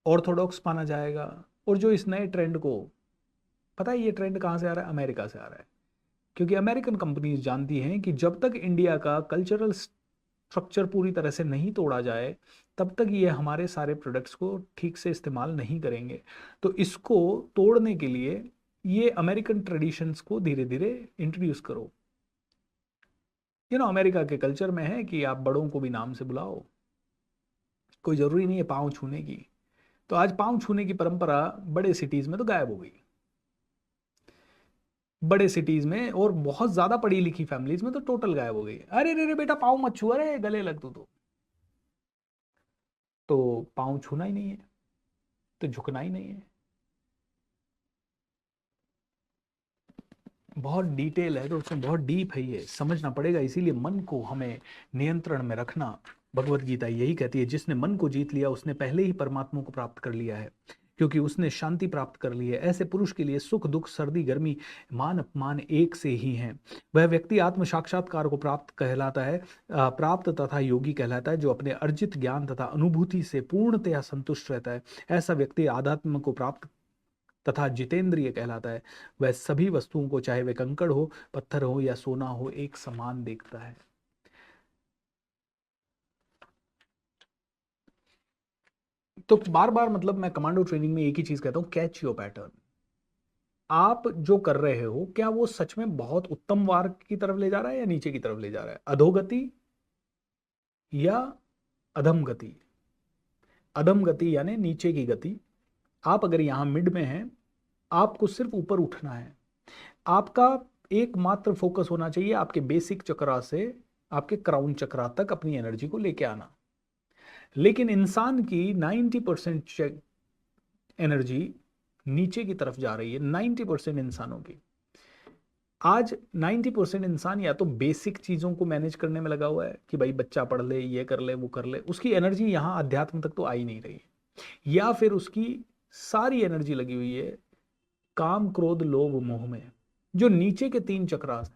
ऑर्थोडॉक्स माना जाएगा। और जो इस नए ट्रेंड को, पता है ये ट्रेंड कहाँ से आ रहा है? अमेरिका से आ रहा है। क्योंकि अमेरिकन कंपनीज जानती हैं कि जब तक इंडिया का कल्चरल स्ट्रक्चर पूरी तरह से नहीं तोड़ा जाए तब तक ये हमारे सारे प्रोडक्ट्स को ठीक से इस्तेमाल नहीं करेंगे। तो इसको तोड़ने के लिए ये अमेरिकन ट्रेडिशंस को धीरे धीरे इंट्रोड्यूस करो। अमेरिका के कल्चर में है कि आप बड़ों को भी नाम से बुलाओ, कोई जरूरी नहीं है पाँव छूने की। तो आज पाँव छूने की परंपरा बड़े सिटीज में तो गायब हो गई, बड़े सिटीज में और बहुत ज्यादा पढ़ी लिखी फैमिलीज में तो टोटल गायब हो गई। अरे रे रे बेटा पाँव मत छू, अरे गले लग तू तो पाँव छूना ही नहीं है, तो झुकना ही नहीं है। बहुत डिटेल है, तो उसमें बहुत डीप है, ये समझना पड़ेगा। इसीलिए मन को हमें नियंत्रण में रखना। भगवत गीता यही कहती है, जिसने मन को जीत लिया उसने पहले ही परमात्मा को प्राप्त कर लिया है, क्योंकि उसने शांति प्राप्त कर ली है। ऐसे पुरुष के लिए सुख दुख सर्दी गर्मी मान अपमान एक से ही हैं। वह व्यक्ति आत्म साक्षात्कार को प्राप्त कहलाता है, प्राप्त तथा योगी कहलाता है, जो अपने अर्जित ज्ञान तथा अनुभूति से पूर्णतया संतुष्ट रहता है। ऐसा व्यक्ति आध्यात्म को प्राप्त तथा जितेंद्रिय कहलाता है। वह सभी वस्तुओं को, चाहे वे कंकड़ हो, पत्थर हो या सोना हो, एक समान देखता है। तो बार बार, मतलब मैं कमांडो ट्रेनिंग में एक ही चीज कहता हूं, कैच योर पैटर्न। आप जो कर रहे हो क्या वो सच में बहुत उत्तम मार्ग की तरफ ले जा रहा है या नीचे की तरफ ले जा रहा है, अधोगति या अधम गति। अधम गति यानी नीचे की गति। आप अगर यहां मिड में हैं, आपको सिर्फ ऊपर उठना है। आपका एकमात्र फोकस होना चाहिए आपके बेसिक चक्रा से आपके क्राउन चक्रा तक अपनी एनर्जी को लेके आना। लेकिन इंसान की 90% एनर्जी नीचे की तरफ जा रही है। 90% इंसानों की आज 90% इंसान या तो बेसिक चीजों को मैनेज करने में लगा हुआ है कि भाई बच्चा पढ़ ले, ये कर ले, वो कर ले, उसकी एनर्जी यहां अध्यात्म तक तो आ ही नहीं रही है। या फिर उसकी सारी एनर्जी लगी हुई है काम क्रोध लोभ मोह में। जो नीचे के 3 चक्रास,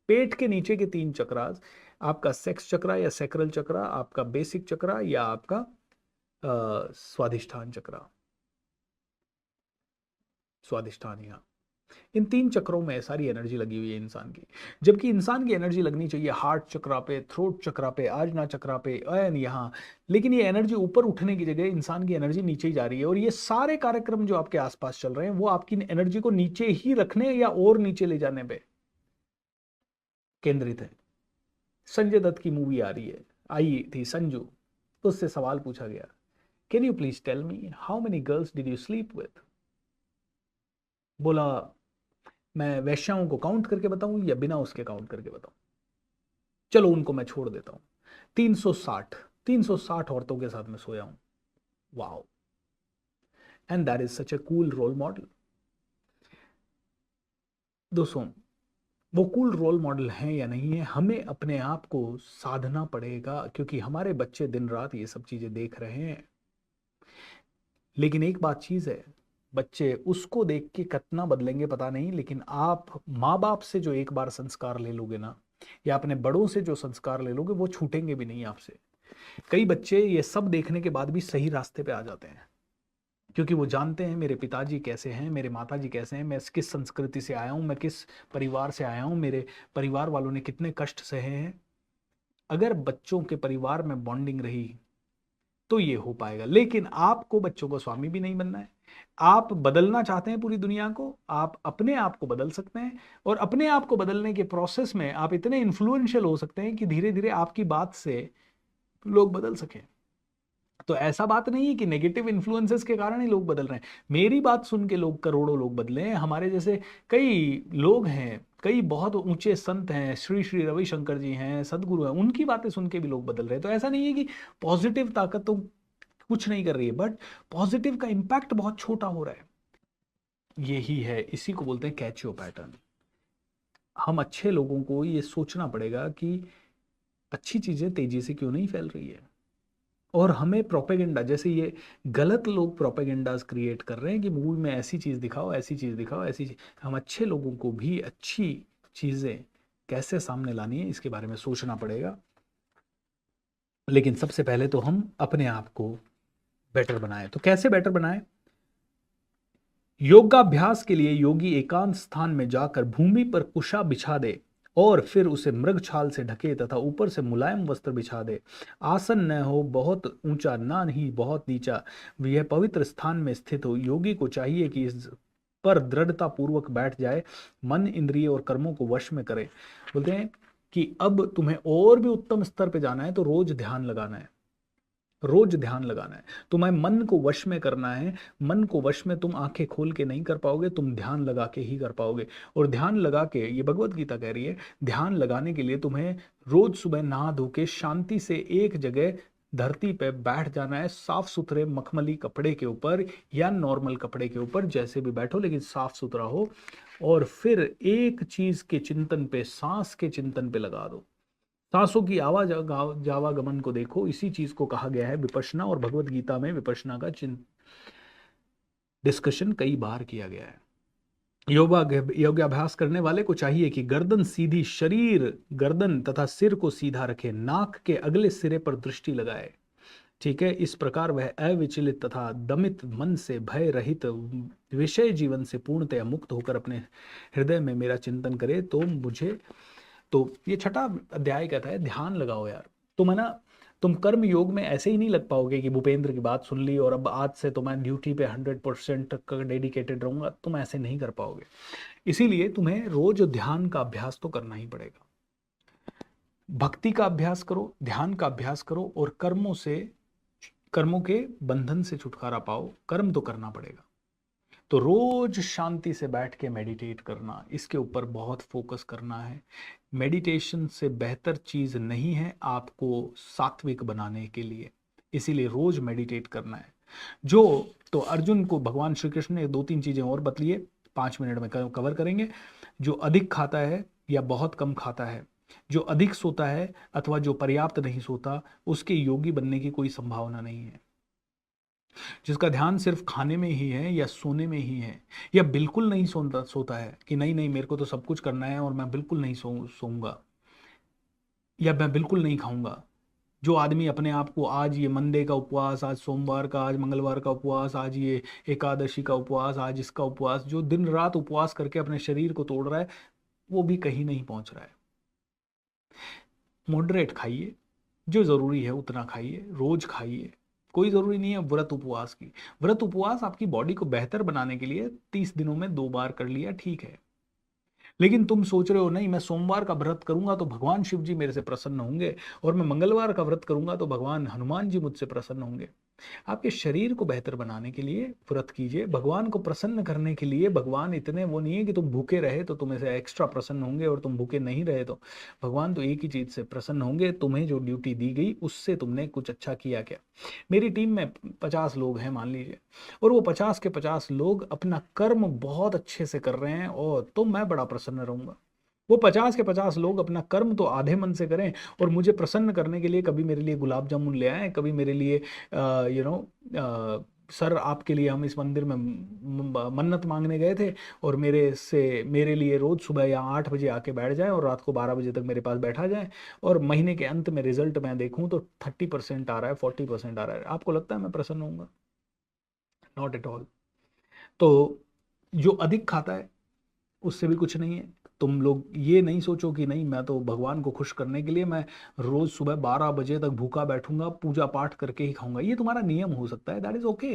पेट के नीचे के 3 चक्रास, आपका सेक्स चक्रा या सैक्रल चक्रा, आपका बेसिक चक्रा या आपका स्वादिष्ठान चक्रा, स्वादिष्ठान, यहाँ इन 3 चक्रों में सारी एनर्जी लगी हुई है इंसान की। जबकि इंसान की एनर्जी लगनी चाहिए हार्ट चक्रा पे, थ्रोट चक्रा पे, आजना चक्रा पे, एन यहाँ। लेकिन ये एनर्जी ऊपर उठने की जगह इंसान की एनर्जी नीचे ही जा रही है। और ये सारे कार्यक्रम जो आपके आसपास चल रहे हैं वो आपकी एनर्जी को नीचे ही रखने या और नीचे ले जाने पे केंद्रित है। संजय दत्त की मूवी आ रही है, आई थी संजू, तो उससे सवाल पूछा गया, can you please tell me how many girls did you sleep with. बोला मैं वैश्याओं को काउंट करके बताऊं या बिना उसके काउंट करके बताऊं। चलो उनको मैं छोड़ देता हूं। 360 औरतों के साथ मैं सोया हूं। Wow, and that is such a cool role model. दोस्तों, वो कूल रोल मॉडल हैं या नहीं है, हमें अपने आप को साधना पड़ेगा, क्योंकि हमारे बच्चे दिन रात ये सब चीजें देख रहे हैं। लेकिन एक बात चीज है, बच्चे उसको देख के कितना बदलेंगे पता नहीं, लेकिन आप माँ बाप से जो एक बार संस्कार ले लोगे ना, या अपने बड़ों से जो संस्कार ले लोगे, वो छूटेंगे भी नहीं आपसे। कई बच्चे ये सब देखने के बाद भी सही रास्ते पे आ जाते हैं, क्योंकि वो जानते हैं मेरे पिताजी कैसे हैं, मेरे माताजी कैसे हैं, मैं किस संस्कृति से आया हूं, मैं किस परिवार से आया हूं, मेरे परिवार वालों ने कितने कष्ट सहे हैं। अगर बच्चों के परिवार में बॉन्डिंग रही तो ये हो पाएगा। लेकिन आपको बच्चों को स्वामी भी नहीं बनना है। आप बदलना चाहते हैं पूरी दुनिया को, आप अपने आप को बदल सकते हैं। और अपने आप को बदलने के प्रोसेस में आप इतने इन्फ्लुएंशियल हो सकते हैं कि धीरे धीरे आपकी बात से लोग बदल सकें। तो ऐसा बात नहीं है कि नेगेटिव इन्फ्लुएंसेस के कारण ही लोग बदल रहे हैं। मेरी बात सुन के लोग करोड़ों लोग बदले हैं। हमारे जैसे कई लोग हैं, कई बहुत ऊंचे संत हैं, श्री श्री रविशंकर जी हैं, सदगुरु हैं, उनकी बातें सुन के भी लोग बदल रहे हैं। तो ऐसा नहीं है कि पॉजिटिव ताकत तो कुछ नहीं कर रही है, बट पॉजिटिव का इंपैक्ट बहुत छोटा हो रहा है। यही है, इसी को बोलते हैं कैच योर पैटर्न। हम अच्छे लोगों को ये सोचना पड़ेगा कि अच्छी चीजें तेजी से क्यों नहीं फैल रही है। और हमें प्रोपेगेंडा, जैसे ये गलत लोग प्रोपेगेंडाज क्रिएट कर रहे हैं कि मूवी में ऐसी चीज दिखाओ, ऐसी चीज दिखाओ, ऐसी चीज। हम अच्छे लोगों को भी अच्छी चीजें कैसे सामने लानी है इसके बारे में सोचना पड़ेगा। लेकिन सबसे पहले तो हम अपने आप को बेटर बनाएं। तो कैसे बेटर बनाएं? योगाभ्यास के लिए योगी एकांत स्थान में जाकर भूमि पर कुशा बिछा दे और फिर उसे मृग छाल से ढके तथा ऊपर से मुलायम वस्त्र बिछा दे। आसन न हो बहुत ऊंचा, ना नहीं बहुत नीचा, यह पवित्र स्थान में स्थित हो। योगी को चाहिए कि इस पर दृढ़ता पूर्वक बैठ जाए, मन इंद्रिय और कर्मों को वश में करे। बोलते हैं कि अब तुम्हें और भी उत्तम स्तर पे जाना है तो रोज ध्यान लगाना है, रोज ध्यान लगाना है। तुम्हें मन को वश में करना है। मन को वश में तुम आंखें खोल के नहीं कर पाओगे, तुम ध्यान लगा के ही कर पाओगे। और ध्यान लगा के, ये भगवत गीता कह रही है, ध्यान लगाने के लिए तुम्हें रोज सुबह नहा धो के शांति से एक जगह धरती पे बैठ जाना है, साफ सुथरे मखमली कपड़े के ऊपर या नॉर्मल कपड़े के ऊपर, जैसे भी बैठो लेकिन साफ सुथरा हो। और फिर एक चीज के चिंतन पे, सांस के चिंतन पे लगा दो। सांसों की आवागमन को देखो। इसी चीज को कहा गया है विपश्यना, और भगवत गीता में विपश्यना का डिस्कशन कई बार किया गया है। योगाभ्यास करने वाले को चाहिए कि गर्दन सीधी, शरीर गर्दन तथा सिर को सीधा रखे, नाक के अगले सिरे पर दृष्टि लगाए। ठीक है, इस प्रकार वह अविचलित तथा दमित मन से, भय रहित, विषय जीवन से पूर्णतया मुक्त होकर अपने हृदय में मेरा चिंतन करे। तो ये 6ठा अध्याय कहता है ध्यान लगाओ यार। तुम कर्म योग में ऐसे ही नहीं लग पाओगे कि भूपेंद्र की बात सुन ली और अब आज से तो मैं ड्यूटी पे 100% डेडिकेटेड रहूंगा, तुम ऐसे नहीं कर पाओगे। इसीलिए तुम्हें रोज ध्यान का अभ्यास तो करना ही पड़ेगा। भक्ति का अभ्यास करो, ध्यान का अभ्यास करो, और कर्मों के बंधन से छुटकारा पाओ। कर्म तो करना पड़ेगा, तो रोज शांति से बैठ के मेडिटेट करना, इसके ऊपर बहुत फोकस करना है। मेडिटेशन से बेहतर चीज नहीं है आपको सात्विक बनाने के लिए, इसीलिए रोज मेडिटेट करना है। तो अर्जुन को भगवान श्री कृष्ण ने 2-3 चीजें और बतली है, 5 मिनट में कवर करेंगे। जो अधिक खाता है या बहुत कम खाता है, जो अधिक सोता है अथवा जो पर्याप्त नहीं सोता, उसके योगी बनने की कोई संभावना नहीं है। जिसका ध्यान सिर्फ खाने में ही है या सोने में ही है, या बिल्कुल नहीं सोता है कि नहीं नहीं मेरे को तो सब कुछ करना है और मैं बिल्कुल नहीं सोऊंगा या मैं बिल्कुल नहीं खाऊंगा। जो आदमी अपने आप को आज ये मंडे का उपवास, आज सोमवार का, आज मंगलवार का उपवास, आज ये एकादशी का उपवास, आज इसका उपवास, जो दिन रात उपवास करके अपने शरीर को तोड़ रहा है, वो भी कहीं नहीं पहुंच रहा है। मॉडरेट खाइए, जो जरूरी है उतना खाइए, रोज खाइए, कोई जरूरी नहीं है व्रत उपवास की। व्रत उपवास आपकी बॉडी को बेहतर बनाने के लिए 30 दिनों में 2 बार कर लिया, ठीक है। लेकिन तुम सोच रहे हो नहीं मैं सोमवार का व्रत करूंगा तो भगवान शिव जी मेरे से प्रसन्न होंगे, और मैं मंगलवार का व्रत करूंगा तो भगवान हनुमान जी मुझसे प्रसन्न होंगे। आपके शरीर को बेहतर बनाने के लिए व्रत कीजिए, भगवान को प्रसन्न करने के लिए। भगवान इतने वो नहीं है कि तुम भूखे रहे तो तुम्हें से एक्स्ट्रा प्रसन्न होंगे, और तुम भूखे नहीं रहे तो भगवान तो एक ही चीज से प्रसन्न होंगे, तुम्हें जो ड्यूटी दी गई उससे तुमने कुछ अच्छा किया क्या। मेरी टीम में 50 लोग हैं मान लीजिए, और वो 50 के 50 लोग अपना कर्म बहुत अच्छे से कर रहे हैं, और तो मैं बड़ा प्रसन्न रहूंगा। वो 50 के 50 लोग अपना कर्म तो आधे मन से करें, और मुझे प्रसन्न करने के लिए कभी मेरे लिए गुलाब जामुन ले आए, कभी मेरे लिए सर आपके लिए हम इस मंदिर में मन्नत मांगने गए थे, और मेरे लिए रोज सुबह या 8 बजे आके बैठ जाए और रात को 12 बजे तक मेरे पास बैठा जाए, और महीने के अंत में रिजल्ट मैं देखूं तो 30% आ रहा है, 40% आ रहा है। आपको लगता है मैं प्रसन्न होऊंगा? Not at all. तो जो अधिक खाता है उससे भी कुछ नहीं है। तुम लोग ये नहीं सोचो कि नहीं मैं तो भगवान को खुश करने के लिए मैं रोज सुबह 12 बजे तक भूखा बैठूंगा, पूजा पाठ करके ही खाऊंगा। ये तुम्हारा नियम हो सकता है, दैट इज ओके।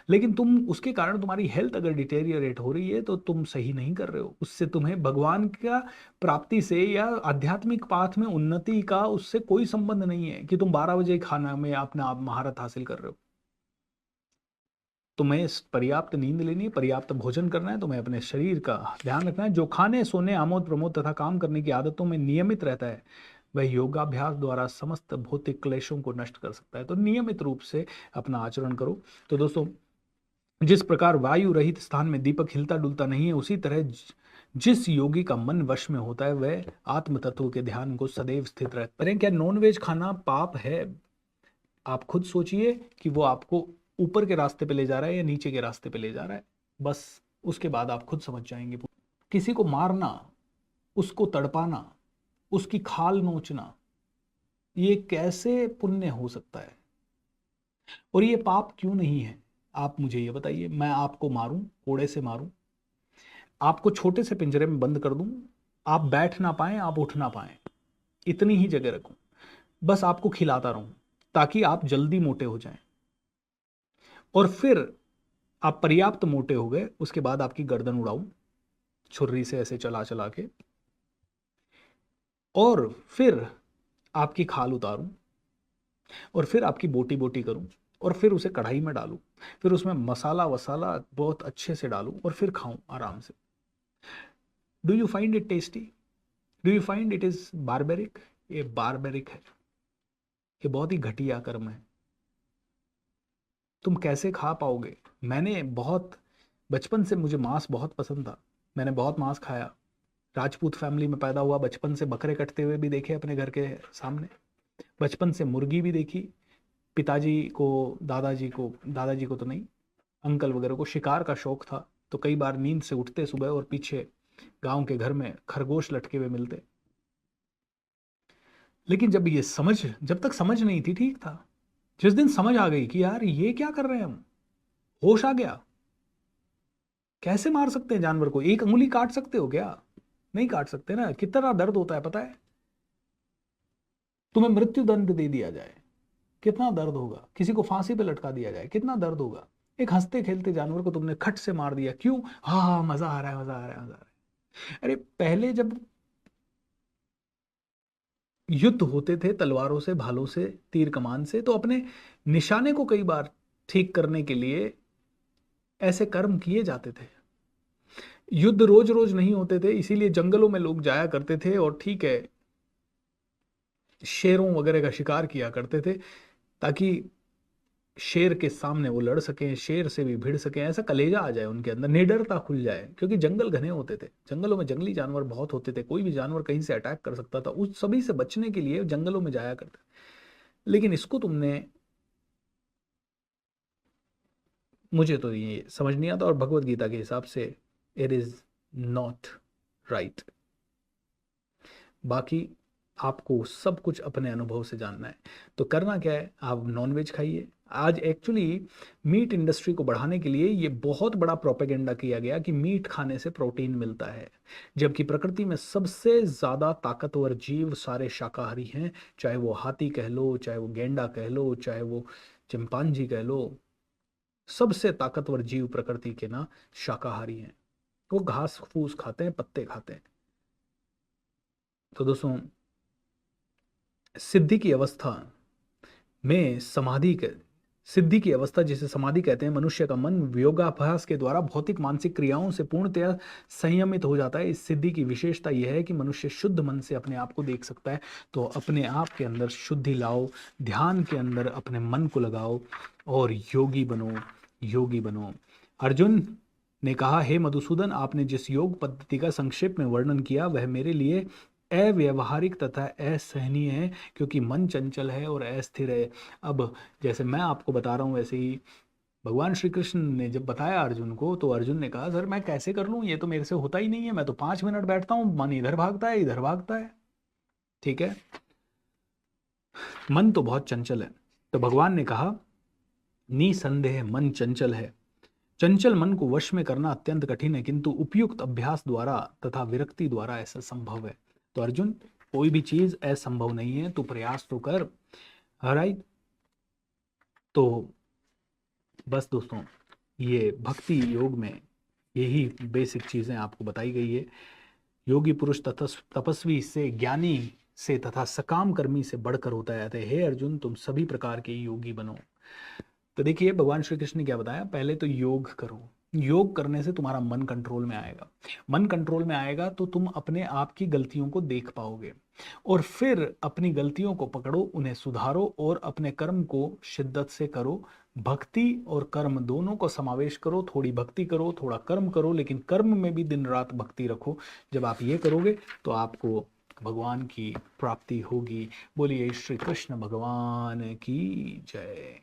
लेकिन तुम उसके कारण तुम्हारी हेल्थ अगर डिटेरियरेट हो रही है तो तुम सही नहीं कर रहे हो। उससे तुम्हें भगवान का प्राप्ति से या आध्यात्मिक पाथ में उन्नति का उससे कोई संबंध नहीं है कि तुम 12 बजे खाना में अपना आप महारत हासिल कर रहे हो। तुम्हें पर्याप्त नींद लेनी है, पर्याप्त भोजन करना है, तुम्हें अपने शरीर का ध्यान रखना है। जो खाने सोने आमोद प्रमोद तथा काम करने की आदतों में नियमित रहता है वह योगाभ्यास द्वारा समस्त भौतिक क्लेशों को नष्ट कर सकता है। तो नियमित रूप से अपना आचरण करो। तो दोस्तों, जिस प्रकार वायु रहित स्थान में दीपक हिलता डुलता नहीं है, उसी तरह जिस योगी का मन वश में होता है वह आत्म तत्व के ध्यान को सदैव स्थित रखता है। क्या नॉनवेज खाना पाप है? आप खुद सोचिए कि वो आपको ऊपर के रास्ते पे ले जा रहा है या नीचे के रास्ते पे ले जा रहा है, बस उसके बाद आप खुद समझ जाएंगे। किसी को मारना, उसको तड़पाना, उसकी खाल नोचना, ये कैसे पुण्य हो सकता है? और ये पाप क्यों नहीं है? आप मुझे ये बताइए। मैं आपको मारूं, कोड़े से मारूं, आपको छोटे से पिंजरे में बंद कर दूं, आप बैठ ना पाए, आप उठ ना पाए, इतनी ही जगह रखूं, बस आपको खिलाता रहूं ताकि आप जल्दी मोटे हो जाएं, और फिर आप पर्याप्त मोटे हो गए, उसके बाद आपकी गर्दन उड़ाऊं छुर्री से ऐसे चला चला के, और फिर आपकी खाल उतारूं, और फिर आपकी बोटी बोटी करूं, और फिर उसे कढ़ाई में डालूं, फिर उसमें मसाला वसाला बहुत अच्छे से डालूं, और फिर खाऊं आराम से। Do you find it tasty? Do you find it is barbaric? ये बारबेरिक है, ये बहुत ही घटिया कर्म है। तुम कैसे खा पाओगे? मैंने बहुत बचपन से, मुझे मांस बहुत पसंद था, मैंने बहुत मांस खाया। राजपूत फैमिली में पैदा हुआ, बचपन से बकरे कटते हुए भी देखे अपने घर के सामने, बचपन से मुर्गी भी देखी। पिताजी को, दादाजी को तो नहीं, अंकल वगैरह को शिकार का शौक था, तो कई बार नींद से उठते सुबह और पीछे गांव के घर में खरगोश लटके हुए मिलते। लेकिन जब तक समझ नहीं थी ठीक था। जिस दिन समझ आ गई कि यार ये क्या कर रहे हैं हम, होश आ गया, कैसे मार सकते हैं जानवर को? एक अंगुली काट सकते हो क्या? नहीं काट सकते ना। कितना दर्द होता है पता है? तुम्हें मृत्यु दंड दे दिया जाए, कितना दर्द होगा। किसी को फांसी पे लटका दिया जाए, कितना दर्द होगा। एक हंसते खेलते जानवर को तुमने खट से मार दिया, क्यों? हाँ हाँ, मजा आ रहा है, मजा आ रहा है, मजा आ रहा है। अरे पहले जब युद्ध होते थे तलवारों से, भालों से, तीर कमान से, तो अपने निशाने को कई बार ठीक करने के लिए ऐसे कर्म किए जाते थे। युद्ध रोज रोज नहीं होते थे, इसीलिए जंगलों में लोग जाया करते थे और ठीक है, शेरों वगैरह का शिकार किया करते थे, ताकि शेर के सामने वो लड़ सकें, शेर से भी भिड़ सकें, ऐसा कलेजा आ जाए उनके अंदर, निडरता खुल जाए। क्योंकि जंगल घने होते थे, जंगलों में जंगली जानवर बहुत होते थे, कोई भी जानवर कहीं से अटैक कर सकता था, उस सभी से बचने के लिए जंगलों में जाया करते। लेकिन इसको तुमने, मुझे तो ये समझ नहीं आता, और भगवत गीता के हिसाब से इट इज नॉट राइट। बाकी आपको सब कुछ अपने अनुभव से जानना है, तो करना क्या है, आप नॉनवेज खाइए। आज एक्चुअली मीट इंडस्ट्री को बढ़ाने के लिए ये बहुत बड़ा प्रोपेगेंडा किया गया कि मीट खाने से प्रोटीन मिलता है, जबकि प्रकृति में सबसे ज़्यादा ताकतवर जीव सारे शाकाहारी हैं। चाहे वो हाथी कह लो, चाहे वो गेंडा कह लो, चाहे वो चिंपांजी कह लो, सबसे ताकतवर जीव प्रकृति के ना शाकाहारी हैं। वो घास फूस खाते हैं, पत्ते खाते हैं। तो दोस्तों, सिद्धि की अवस्था में सिद्धि की अवस्था जिसे समाधि कहते हैं, मनुष्य का मन योगाभ्यास के द्वारा भौतिक मानसिक क्रियाओं से पूर्णतया संयमित हो जाता है। इस सिद्धि की विशेषता यह है कि मनुष्य शुद्ध मन से अपने आप को देख सकता है। तो अपने आप के अंदर शुद्धि लाओ, ध्यान के अंदर अपने मन को लगाओ और योगी बनो, योगी बनो। अर्जुन ने कहा, हे मधुसूदन, आपने जिस योग पद्धति का संक्षेप में वर्णन किया वह मेरे लिए अव्यवहारिक तथा असहनीय है, क्योंकि मन चंचल है और अस्थिर है। अब जैसे मैं आपको बता रहा हूँ, वैसे ही भगवान श्री कृष्ण ने जब बताया अर्जुन को, तो अर्जुन ने कहा, सर मैं कैसे कर लूँ, ये तो मेरे से होता ही नहीं है, मैं तो 5 मिनट बैठता हूँ, मन इधर भागता है, इधर भागता है। ठीक है, मन तो बहुत चंचल है। तो भगवान ने कहा, निसंदेह मन चंचल है। चंचल मन को वश में करना अत्यंत कठिन है, किंतु उपयुक्त अभ्यास द्वारा तथा विरक्ति द्वारा ऐसा संभव है। तो अर्जुन, कोई भी चीज असंभव नहीं है, तू प्रयास तो कर। राइट। तो बस दोस्तों, ये भक्ति योग में यही बेसिक चीजें आपको बताई गई है। योगी पुरुष तथा तपस्वी से, ज्ञानी से तथा सकाम कर्मी से बढ़कर होता है। हे अर्जुन, तुम सभी प्रकार के योगी बनो। तो देखिए भगवान श्री कृष्ण ने क्या बताया, पहले तो योग करो। योग करने से तुम्हारा मन कंट्रोल में आएगा। मन कंट्रोल में आएगा तो तुम अपने आप की गलतियों को देख पाओगे, और फिर अपनी गलतियों को पकड़ो, उन्हें सुधारो और अपने कर्म को शिद्दत से करो। भक्ति और कर्म दोनों को समावेश करो, थोड़ी भक्ति करो, थोड़ा कर्म करो, लेकिन कर्म में भी दिन रात भक्ति रखो। जब आप ये करोगे तो आपको भगवान की प्राप्ति होगी। बोलिए श्री कृष्ण भगवान की जय।